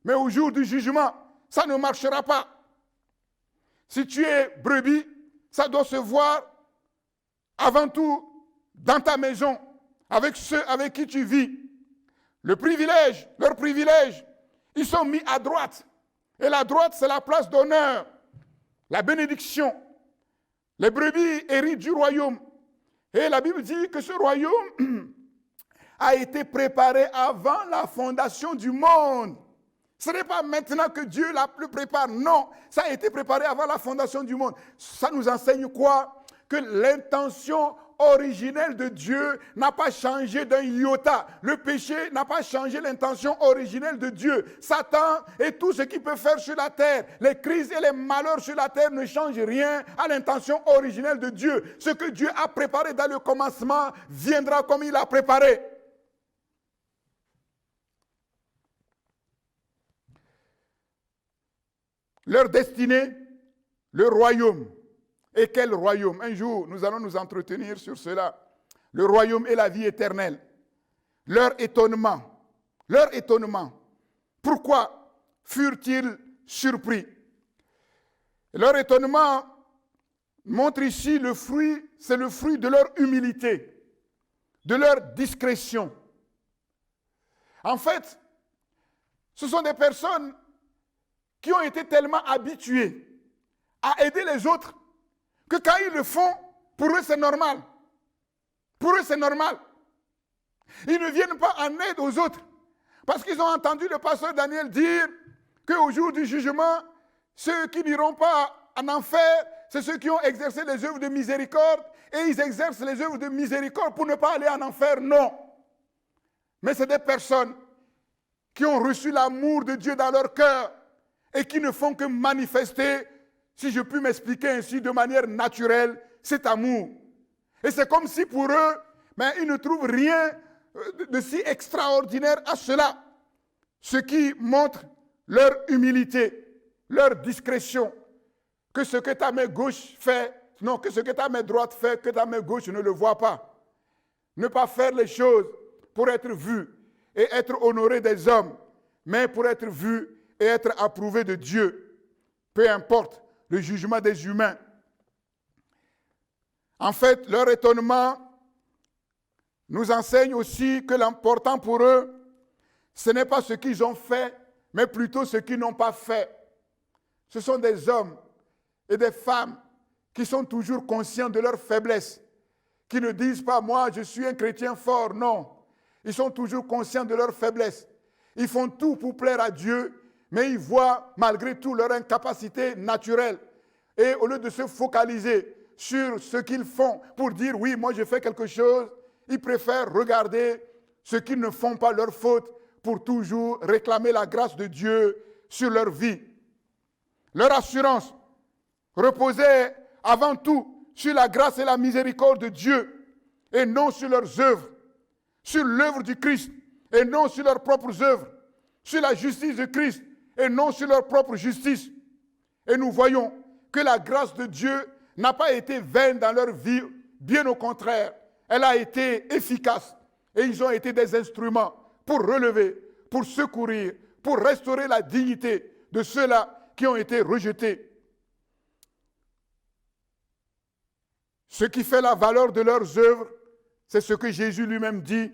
Mais au jour du jugement, ça ne marchera pas. Si tu es brebis, ça doit se voir avant tout dans ta maison, avec ceux avec qui tu vis. Le privilège, leur privilège, ils sont mis à droite. Et la droite, c'est la place d'honneur, la bénédiction. Les brebis héritent du royaume. Et la Bible dit que ce royaume a été préparé avant la fondation du monde. Ce n'est pas maintenant que Dieu le prépare. Non, ça a été préparé avant la fondation du monde. Ça nous enseigne quoi? Que l'intention originelle de Dieu n'a pas changé d'un iota. Le péché n'a pas changé l'intention originelle de Dieu. Satan et tout ce qu'il peut faire sur la terre, les crises et les malheurs sur la terre ne changent rien à l'intention originelle de Dieu. Ce que Dieu a préparé dans le commencement viendra comme il a préparé. leur destinée, le royaume. Et quel royaume? Un jour, nous allons nous entretenir sur cela. Le royaume et la vie éternelle. Leur étonnement. Pourquoi furent-ils surpris? Leur étonnement montre ici le fruit, c'est le fruit de leur humilité, de leur discrétion. En fait, ce sont des personnes qui ont été tellement habituées à aider les autres que quand ils le font, pour eux c'est normal. Pour eux c'est normal. Ils ne viennent pas en aide aux autres parce qu'ils ont entendu le pasteur Daniel dire qu'au jour du jugement, ceux qui n'iront pas en enfer, c'est ceux qui ont exercé les œuvres de miséricorde et ils exercent les œuvres de miséricorde pour ne pas aller en enfer. Non. Mais c'est des personnes qui ont reçu l'amour de Dieu dans leur cœur et qui ne font que manifester, si je puis m'expliquer ainsi, de manière naturelle, cet amour. Et c'est comme si pour eux, ils ne trouvent rien de si extraordinaire à cela. Ce qui montre leur humilité, leur discrétion. Que ce que ta main gauche fait, non, que ce que ta main droite fait, que ta main gauche ne le voit pas. Ne pas faire les choses pour être vu et être honoré des hommes, mais pour être vu et être approuvé de Dieu. Peu importe le jugement des humains. En fait, leur étonnement nous enseigne aussi que l'important pour eux, ce n'est pas ce qu'ils ont fait, mais plutôt ce qu'ils n'ont pas fait. Ce sont des hommes et des femmes qui sont toujours conscients de leur faiblesse, qui ne disent pas « moi, je suis un chrétien fort », non. Ils sont toujours conscients de leur faiblesse. Ils font tout pour plaire à Dieu, mais ils voient malgré tout leur incapacité naturelle. Et au lieu de se focaliser sur ce qu'ils font pour dire « oui, moi je fais quelque chose », ils préfèrent regarder ce qu'ils ne font pas leur faute pour toujours réclamer la grâce de Dieu sur leur vie. Leur assurance reposait avant tout sur la grâce et la miséricorde de Dieu et non sur leurs œuvres, sur l'œuvre du Christ et non sur leurs propres œuvres, sur la justice de Christ et non sur leur propre justice. Et nous voyons que la grâce de Dieu n'a pas été vaine dans leur vie, bien au contraire, elle a été efficace et ils ont été des instruments pour relever, pour secourir, pour restaurer la dignité de ceux-là qui ont été rejetés. Ce qui fait la valeur de leurs œuvres, c'est ce que Jésus lui-même dit.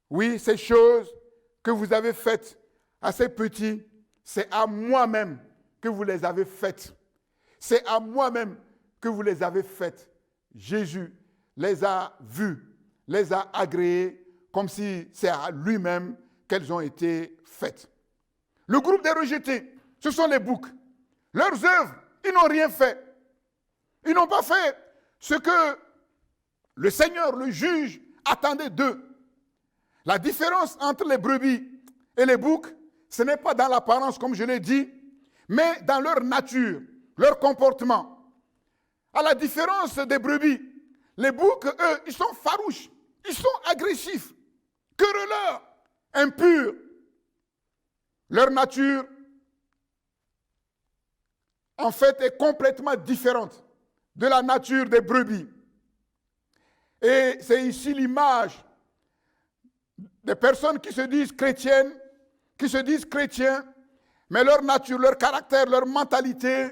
Oui, ces choses que vous avez faites à ces petits, c'est à moi-même que vous les avez faites. C'est à moi-même que vous les avez faites. Jésus les a vues, les a agréées, comme si c'est à lui-même qu'elles ont été faites. Le groupe des rejetés, ce sont les boucs. Leurs œuvres, ils n'ont rien fait. Ils n'ont pas fait ce que le Seigneur, le juge, attendait d'eux. La différence entre les brebis et les boucs, ce n'est pas dans l'apparence, comme je l'ai dit, mais dans leur nature, leur comportement. À la différence des brebis, les boucs, eux, ils sont farouches, ils sont agressifs, querelleurs, impurs. Leur nature, en fait, est complètement différente de la nature des brebis. Et c'est ici l'image des personnes qui se disent chrétiennes, mais leur nature, leur caractère, leur mentalité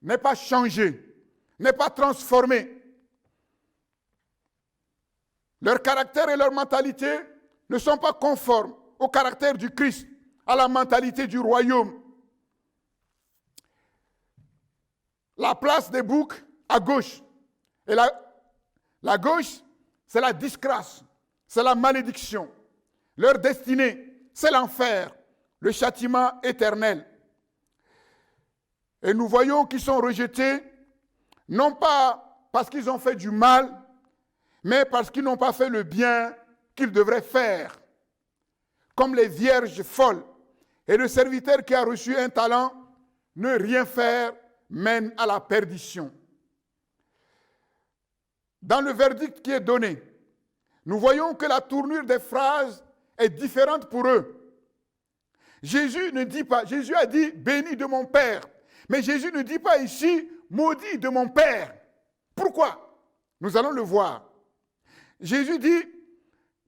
n'est pas changée, n'est pas transformée. Leur caractère et leur mentalité ne sont pas conformes au caractère du Christ, à la mentalité du royaume. La place des boucs à gauche. Et la gauche, c'est la disgrâce, c'est la malédiction. Leur destinée, c'est l'enfer, le châtiment éternel. Et nous voyons qu'ils sont rejetés, non pas parce qu'ils ont fait du mal, mais parce qu'ils n'ont pas fait le bien qu'ils devraient faire. Comme les vierges folles. Et le serviteur qui a reçu un talent, ne rien faire, mène à la perdition. Dans le verdict qui est donné, nous voyons que la tournure des phrases est différente pour eux. Jésus ne dit pas, Jésus a dit béni de mon Père. Mais Jésus ne dit pas ici maudit de mon Père. Pourquoi? Nous allons le voir. Jésus dit,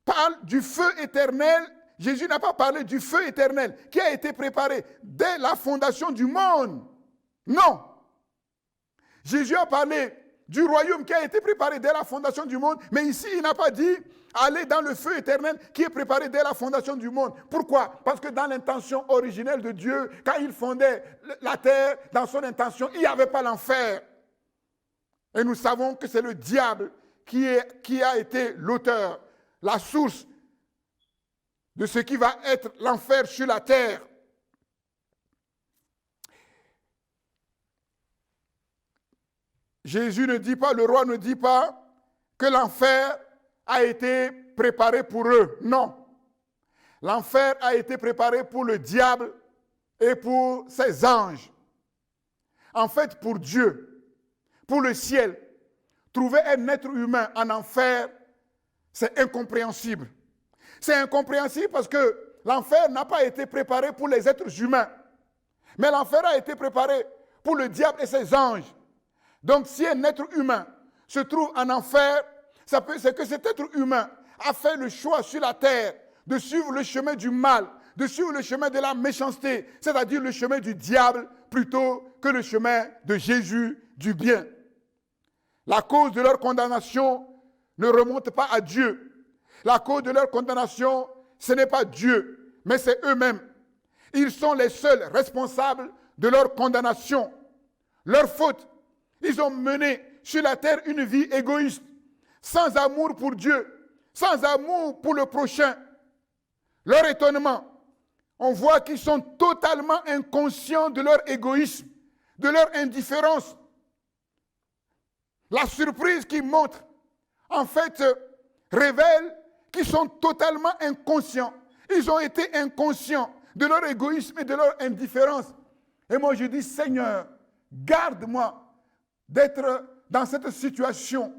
parle du feu éternel. Jésus n'a pas parlé du feu éternel qui a été préparé dès la fondation du monde. Non. Jésus a parlé du royaume qui a été préparé dès la fondation du monde, mais ici il n'a pas dit aller dans le feu éternel qui est préparé dès la fondation du monde. Pourquoi? Parce que dans l'intention originelle de Dieu, quand il fondait la terre, dans son intention, il n'y avait pas l'enfer. Et nous savons que c'est le diable qui a été l'auteur, la source de ce qui va être l'enfer sur la terre. Jésus ne dit pas, le roi ne dit pas que l'enfer a été préparé pour eux. Non. L'enfer a été préparé pour le diable et pour ses anges. En fait, pour Dieu, pour le ciel, trouver un être humain en enfer, c'est incompréhensible. C'est incompréhensible parce que l'enfer n'a pas été préparé pour les êtres humains. Mais l'enfer a été préparé pour le diable et ses anges. Donc si un être humain se trouve en enfer, c'est que cet être humain a fait le choix sur la terre de suivre le chemin du mal, de suivre le chemin de la méchanceté, c'est-à-dire le chemin du diable plutôt que le chemin de Jésus, du bien. La cause de leur condamnation ne remonte pas à Dieu. La cause de leur condamnation, ce n'est pas Dieu, mais c'est eux-mêmes. Ils sont les seuls responsables de leur condamnation. Leur faute, ils ont mené sur la terre une vie égoïste, sans amour pour Dieu, sans amour pour le prochain. Leur étonnement, on voit qu'ils sont totalement inconscients de leur égoïsme, de leur indifférence. La surprise qu'ils montrent, en fait, révèle qu'ils sont totalement inconscients. Ils ont été inconscients de leur égoïsme et de leur indifférence. Et moi je dis, Seigneur, garde-moi d'être dans cette situation.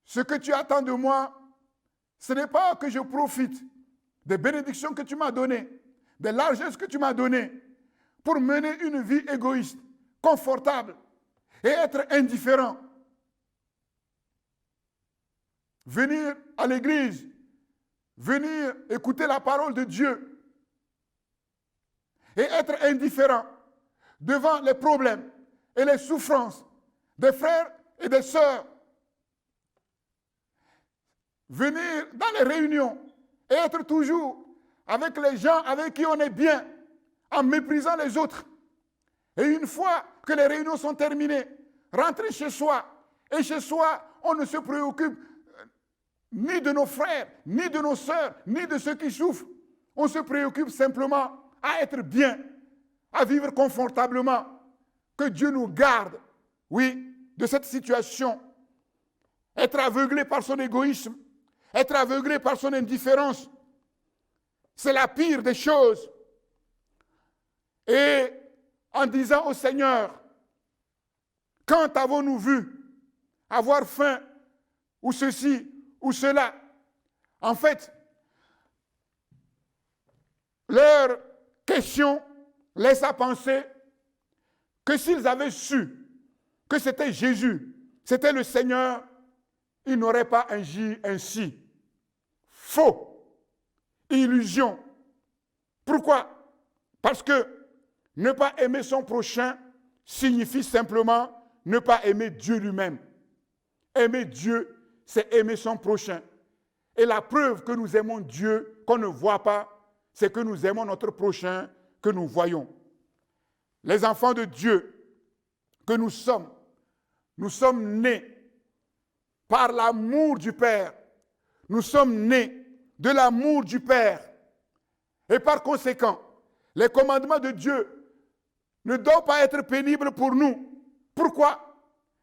Ce que tu attends de moi, ce n'est pas que je profite des bénédictions que tu m'as données, des largesses que tu m'as données, pour mener une vie égoïste, confortable, et être indifférent. Venir à l'église, venir écouter la parole de Dieu, et être indifférent devant les problèmes et les souffrances des frères et des sœurs. Venir dans les réunions et être toujours avec les gens avec qui on est bien, en méprisant les autres. Et une fois que les réunions sont terminées, rentrer chez soi. Et chez soi, on ne se préoccupe ni de nos frères, ni de nos sœurs, ni de ceux qui souffrent. On se préoccupe simplement à être bien, à vivre confortablement. Que Dieu nous garde, oui, de cette situation. Être aveuglé par son égoïsme, être aveuglé par son indifférence, c'est la pire des choses. Et en disant au Seigneur, quand avons-nous vu avoir faim ou ceci ou cela? En fait, leur question laisse à penser que s'ils avaient su que c'était Jésus, c'était le Seigneur, ils n'auraient pas agi ainsi. Faux. Illusion. Pourquoi? Parce que ne pas aimer son prochain signifie simplement ne pas aimer Dieu lui-même. Aimer Dieu, c'est aimer son prochain. Et la preuve que nous aimons Dieu, qu'on ne voit pas, c'est que nous aimons notre prochain que nous voyons. Les enfants de Dieu que nous sommes nés par l'amour du Père. Nous sommes nés de l'amour du Père. Et par conséquent, les commandements de Dieu ne doivent pas être pénibles pour nous. Pourquoi?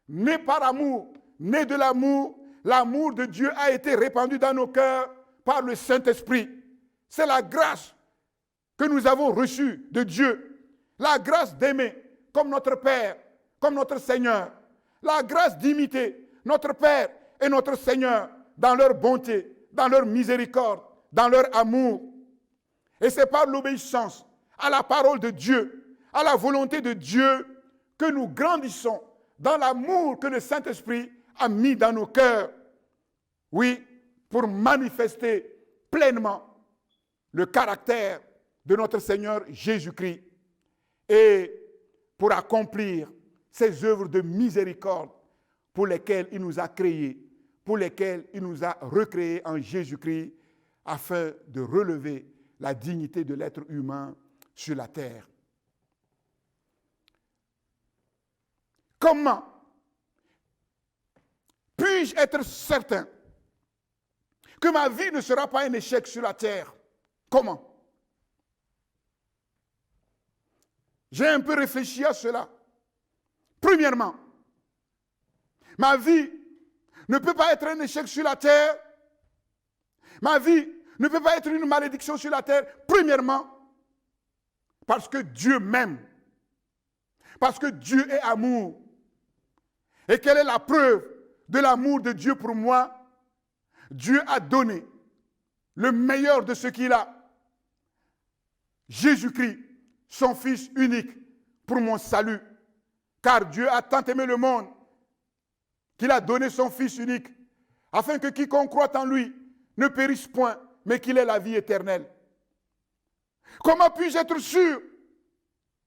Nés par amour, nés de l'amour, l'amour de Dieu a été répandu dans nos cœurs par le Saint-Esprit. C'est la grâce que nous avons reçue de Dieu. La grâce d'aimer comme notre Père, comme notre Seigneur. La grâce d'imiter notre Père et notre Seigneur dans leur bonté, dans leur miséricorde, dans leur amour. Et c'est par l'obéissance à la parole de Dieu, à la volonté de Dieu, que nous grandissons dans l'amour que le Saint-Esprit a mis dans nos cœurs. Oui, pour manifester pleinement le caractère de notre Seigneur Jésus-Christ et pour accomplir ces œuvres de miséricorde pour lesquelles il nous a créés, pour lesquelles il nous a recréés en Jésus-Christ, afin de relever la dignité de l'être humain sur la terre. Comment puis-je être certain que ma vie ne sera pas un échec sur la terre? Comment? J'ai un peu réfléchi à cela. Premièrement, ma vie ne peut pas être un échec sur la terre. Ma vie ne peut pas être une malédiction sur la terre. Premièrement, parce que Dieu m'aime. Parce que Dieu est amour. Et quelle est la preuve de l'amour de Dieu pour moi? Dieu a donné le meilleur de ce qu'il a. Jésus-Christ, son Fils unique, pour mon salut. Car Dieu a tant aimé le monde qu'il a donné son Fils unique, afin que quiconque croit en lui ne périsse point, mais qu'il ait la vie éternelle. Comment puis-je être sûr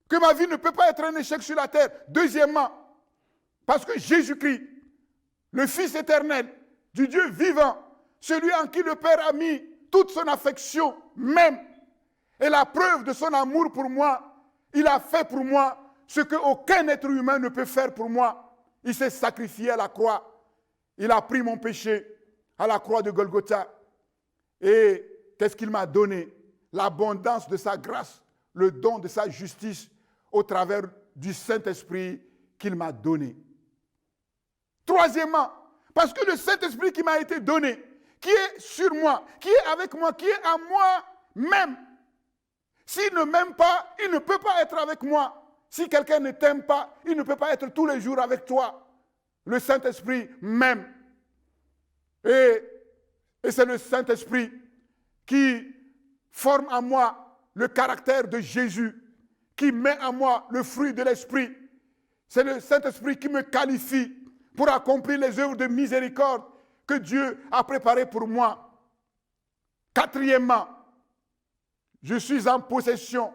que ma vie ne peut pas être un échec sur la terre? Deuxièmement, parce que Jésus-Christ, le Fils éternel du Dieu vivant, celui en qui le Père a mis toute son affection même, et la preuve de son amour pour moi, il a fait pour moi ce qu'aucun être humain ne peut faire pour moi. Il s'est sacrifié à la croix. Il a pris mon péché à la croix de Golgotha. Et qu'est-ce qu'il m'a donné? L'abondance de sa grâce, le don de sa justice au travers du Saint-Esprit qu'il m'a donné. Troisièmement, parce que le Saint-Esprit qui m'a été donné, qui est sur moi, qui est avec moi, qui est à moi-même, s'il ne m'aime pas, il ne peut pas être avec moi. Si quelqu'un ne t'aime pas, il ne peut pas être tous les jours avec toi. Le Saint-Esprit m'aime. Et c'est le Saint-Esprit qui forme en moi le caractère de Jésus, qui met en moi le fruit de l'Esprit. C'est le Saint-Esprit qui me qualifie pour accomplir les œuvres de miséricorde que Dieu a préparées pour moi. Quatrièmement, je suis en possession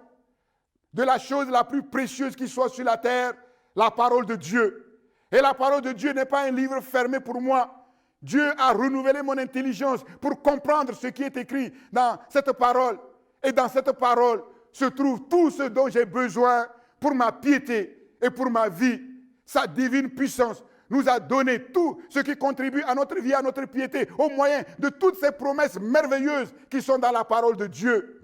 de la chose la plus précieuse qui soit sur la terre, la parole de Dieu. Et la parole de Dieu n'est pas un livre fermé pour moi. Dieu a renouvelé mon intelligence pour comprendre ce qui est écrit dans cette parole. Et dans cette parole se trouve tout ce dont j'ai besoin pour ma piété et pour ma vie. Sa divine puissance nous a donné tout ce qui contribue à notre vie, à notre piété, au moyen de toutes ces promesses merveilleuses qui sont dans la parole de Dieu.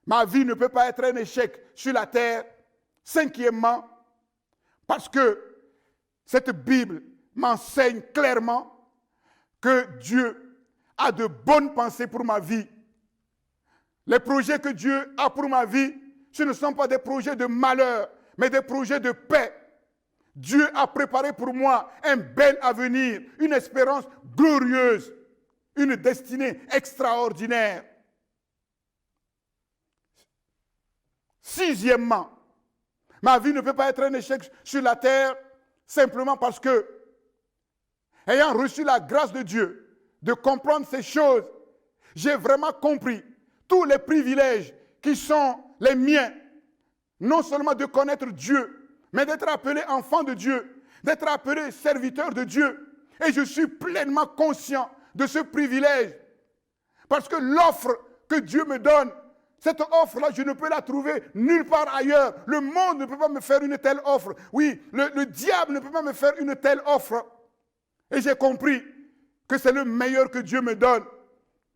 Ma vie ne peut pas être un échec sur la terre. Cinquièmement, parce que cette Bible m'enseigne clairement que Dieu a de bonnes pensées pour ma vie. Les projets que Dieu a pour ma vie, ce ne sont pas des projets de malheur, mais des projets de paix. Dieu a préparé pour moi un bel avenir, une espérance glorieuse, une destinée extraordinaire. Sixièmement, ma vie ne peut pas être un échec sur la terre simplement parce que, ayant reçu la grâce de Dieu de comprendre ces choses, j'ai vraiment compris tous les privilèges qui sont les miens, non seulement de connaître Dieu, mais d'être appelé enfant de Dieu, d'être appelé serviteur de Dieu. Et je suis pleinement conscient de ce privilège. Parce que l'offre que Dieu me donne, cette offre-là, je ne peux la trouver nulle part ailleurs. Le monde ne peut pas me faire une telle offre. Oui, le diable ne peut pas me faire une telle offre. Et j'ai compris que c'est le meilleur que Dieu me donne.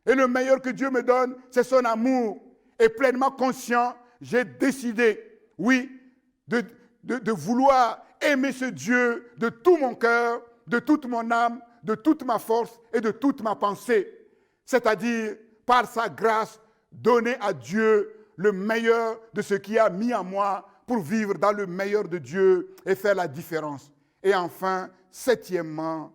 Et le meilleur que Dieu me donne, c'est son amour. Et pleinement conscient, j'ai décidé, oui, de vouloir aimer ce Dieu de tout mon cœur, de toute mon âme, de toute ma force et de toute ma pensée. C'est-à-dire, par sa grâce, donner à Dieu le meilleur de ce qu'il a mis en moi pour vivre dans le meilleur de Dieu et faire la différence. Et enfin, septièmement,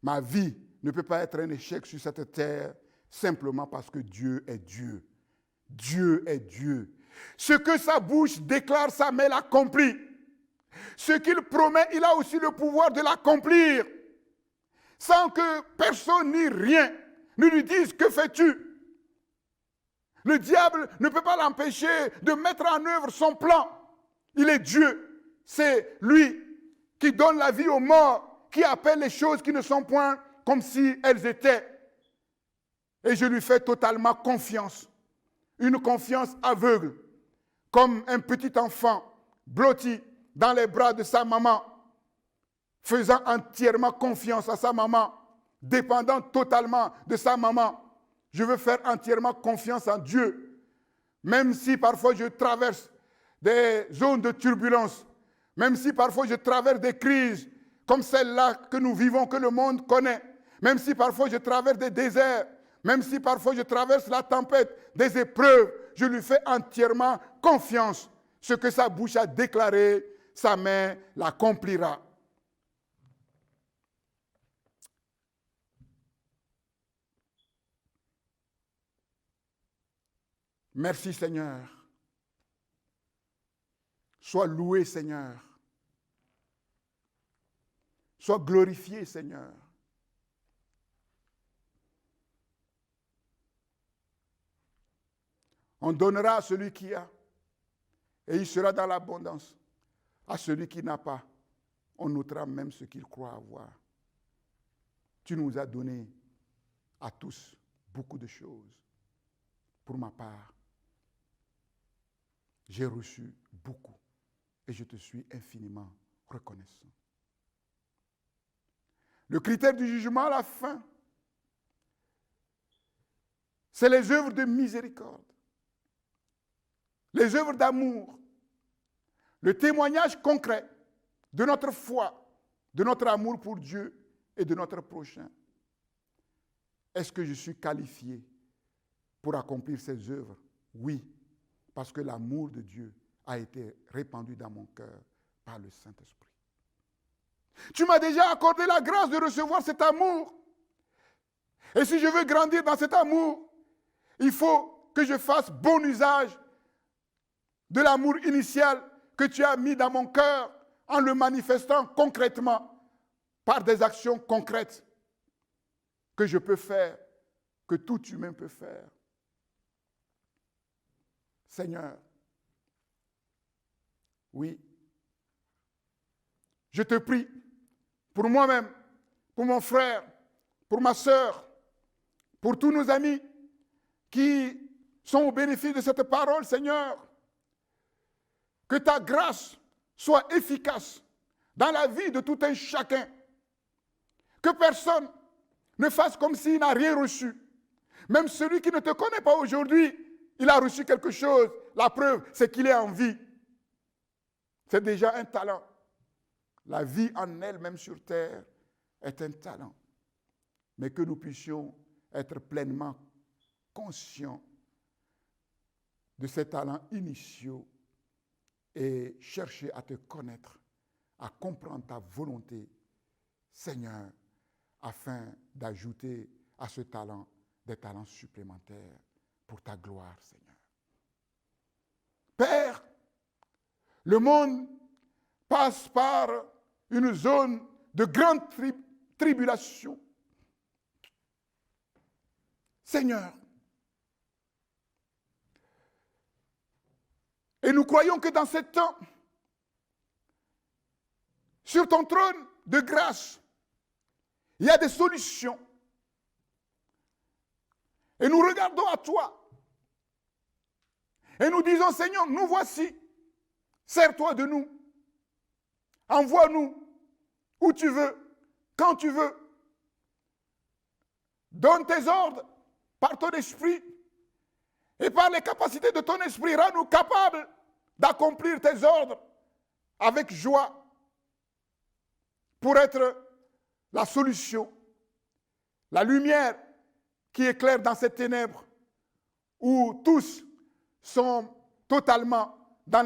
Ma vie ne peut pas être un échec sur cette terre simplement parce que Dieu est Dieu. Dieu est Dieu. Ce que sa bouche déclare, sa main l'accomplit. Ce qu'il promet, il a aussi le pouvoir de l'accomplir. Sans que personne ni rien ne lui dise que fais-tu. Le diable ne peut pas l'empêcher de mettre en œuvre son plan. Il est Dieu. C'est lui qui donne la vie aux morts, qui appelle les choses qui ne sont point comme si elles étaient. Et je lui fais totalement confiance. Une confiance aveugle, comme un petit enfant blotti dans les bras de sa maman, faisant entièrement confiance à sa maman, dépendant totalement de sa maman. Je veux faire entièrement confiance en Dieu, même si parfois je traverse des zones de turbulence, même si parfois je traverse des crises comme celle-là que nous vivons, que le monde connaît, même si parfois je traverse des déserts, même si parfois je traverse la tempête, des épreuves, je lui fais entièrement confiance. Ce que sa bouche a déclaré, sa main l'accomplira. Merci Seigneur. Sois loué Seigneur. Sois glorifié Seigneur. On donnera à celui qui a, et il sera dans l'abondance. À celui qui n'a pas, on notera même ce qu'il croit avoir. Tu nous as donné à tous beaucoup de choses. Pour ma part, j'ai reçu beaucoup et je te suis infiniment reconnaissant. Le critère du jugement à la fin, c'est les œuvres de miséricorde, les œuvres d'amour, le témoignage concret de notre foi, de notre amour pour Dieu et de notre prochain. Est-ce que je suis qualifié pour accomplir ces œuvres? Oui, parce que l'amour de Dieu a été répandu dans mon cœur par le Saint-Esprit. Tu m'as déjà accordé la grâce de recevoir cet amour. Et si je veux grandir dans cet amour, il faut que je fasse bon usage de l'amour initial que tu as mis dans mon cœur en le manifestant concrètement par des actions concrètes que je peux faire, que tout humain peut faire. Seigneur, oui, je te prie pour moi-même, pour mon frère, pour ma sœur, pour tous nos amis qui sont au bénéfice de cette parole, Seigneur, que ta grâce soit efficace dans la vie de tout un chacun. Que personne ne fasse comme s'il n'a rien reçu. Même celui qui ne te connaît pas aujourd'hui, il a reçu quelque chose. La preuve, c'est qu'il est en vie. C'est déjà un talent. La vie en elle-même sur terre est un talent. Mais que nous puissions être pleinement conscients de ces talents initiaux et chercher à te connaître, à comprendre ta volonté, Seigneur, afin d'ajouter à ce talent des talents supplémentaires pour ta gloire, Seigneur. Père, le monde passe par une zone de grande tribulation. Seigneur, et nous croyons que dans ce temps, sur ton trône de grâce, il y a des solutions. Et nous regardons à toi. Et nous disons, Seigneur, nous voici. Sers-toi de nous. Envoie-nous où tu veux, quand tu veux. Donne tes ordres par ton esprit. Et par les capacités de ton esprit, rends-nous capables d'accomplir tes ordres avec joie pour être la solution, la lumière qui éclaire dans ces ténèbres où tous sont totalement dans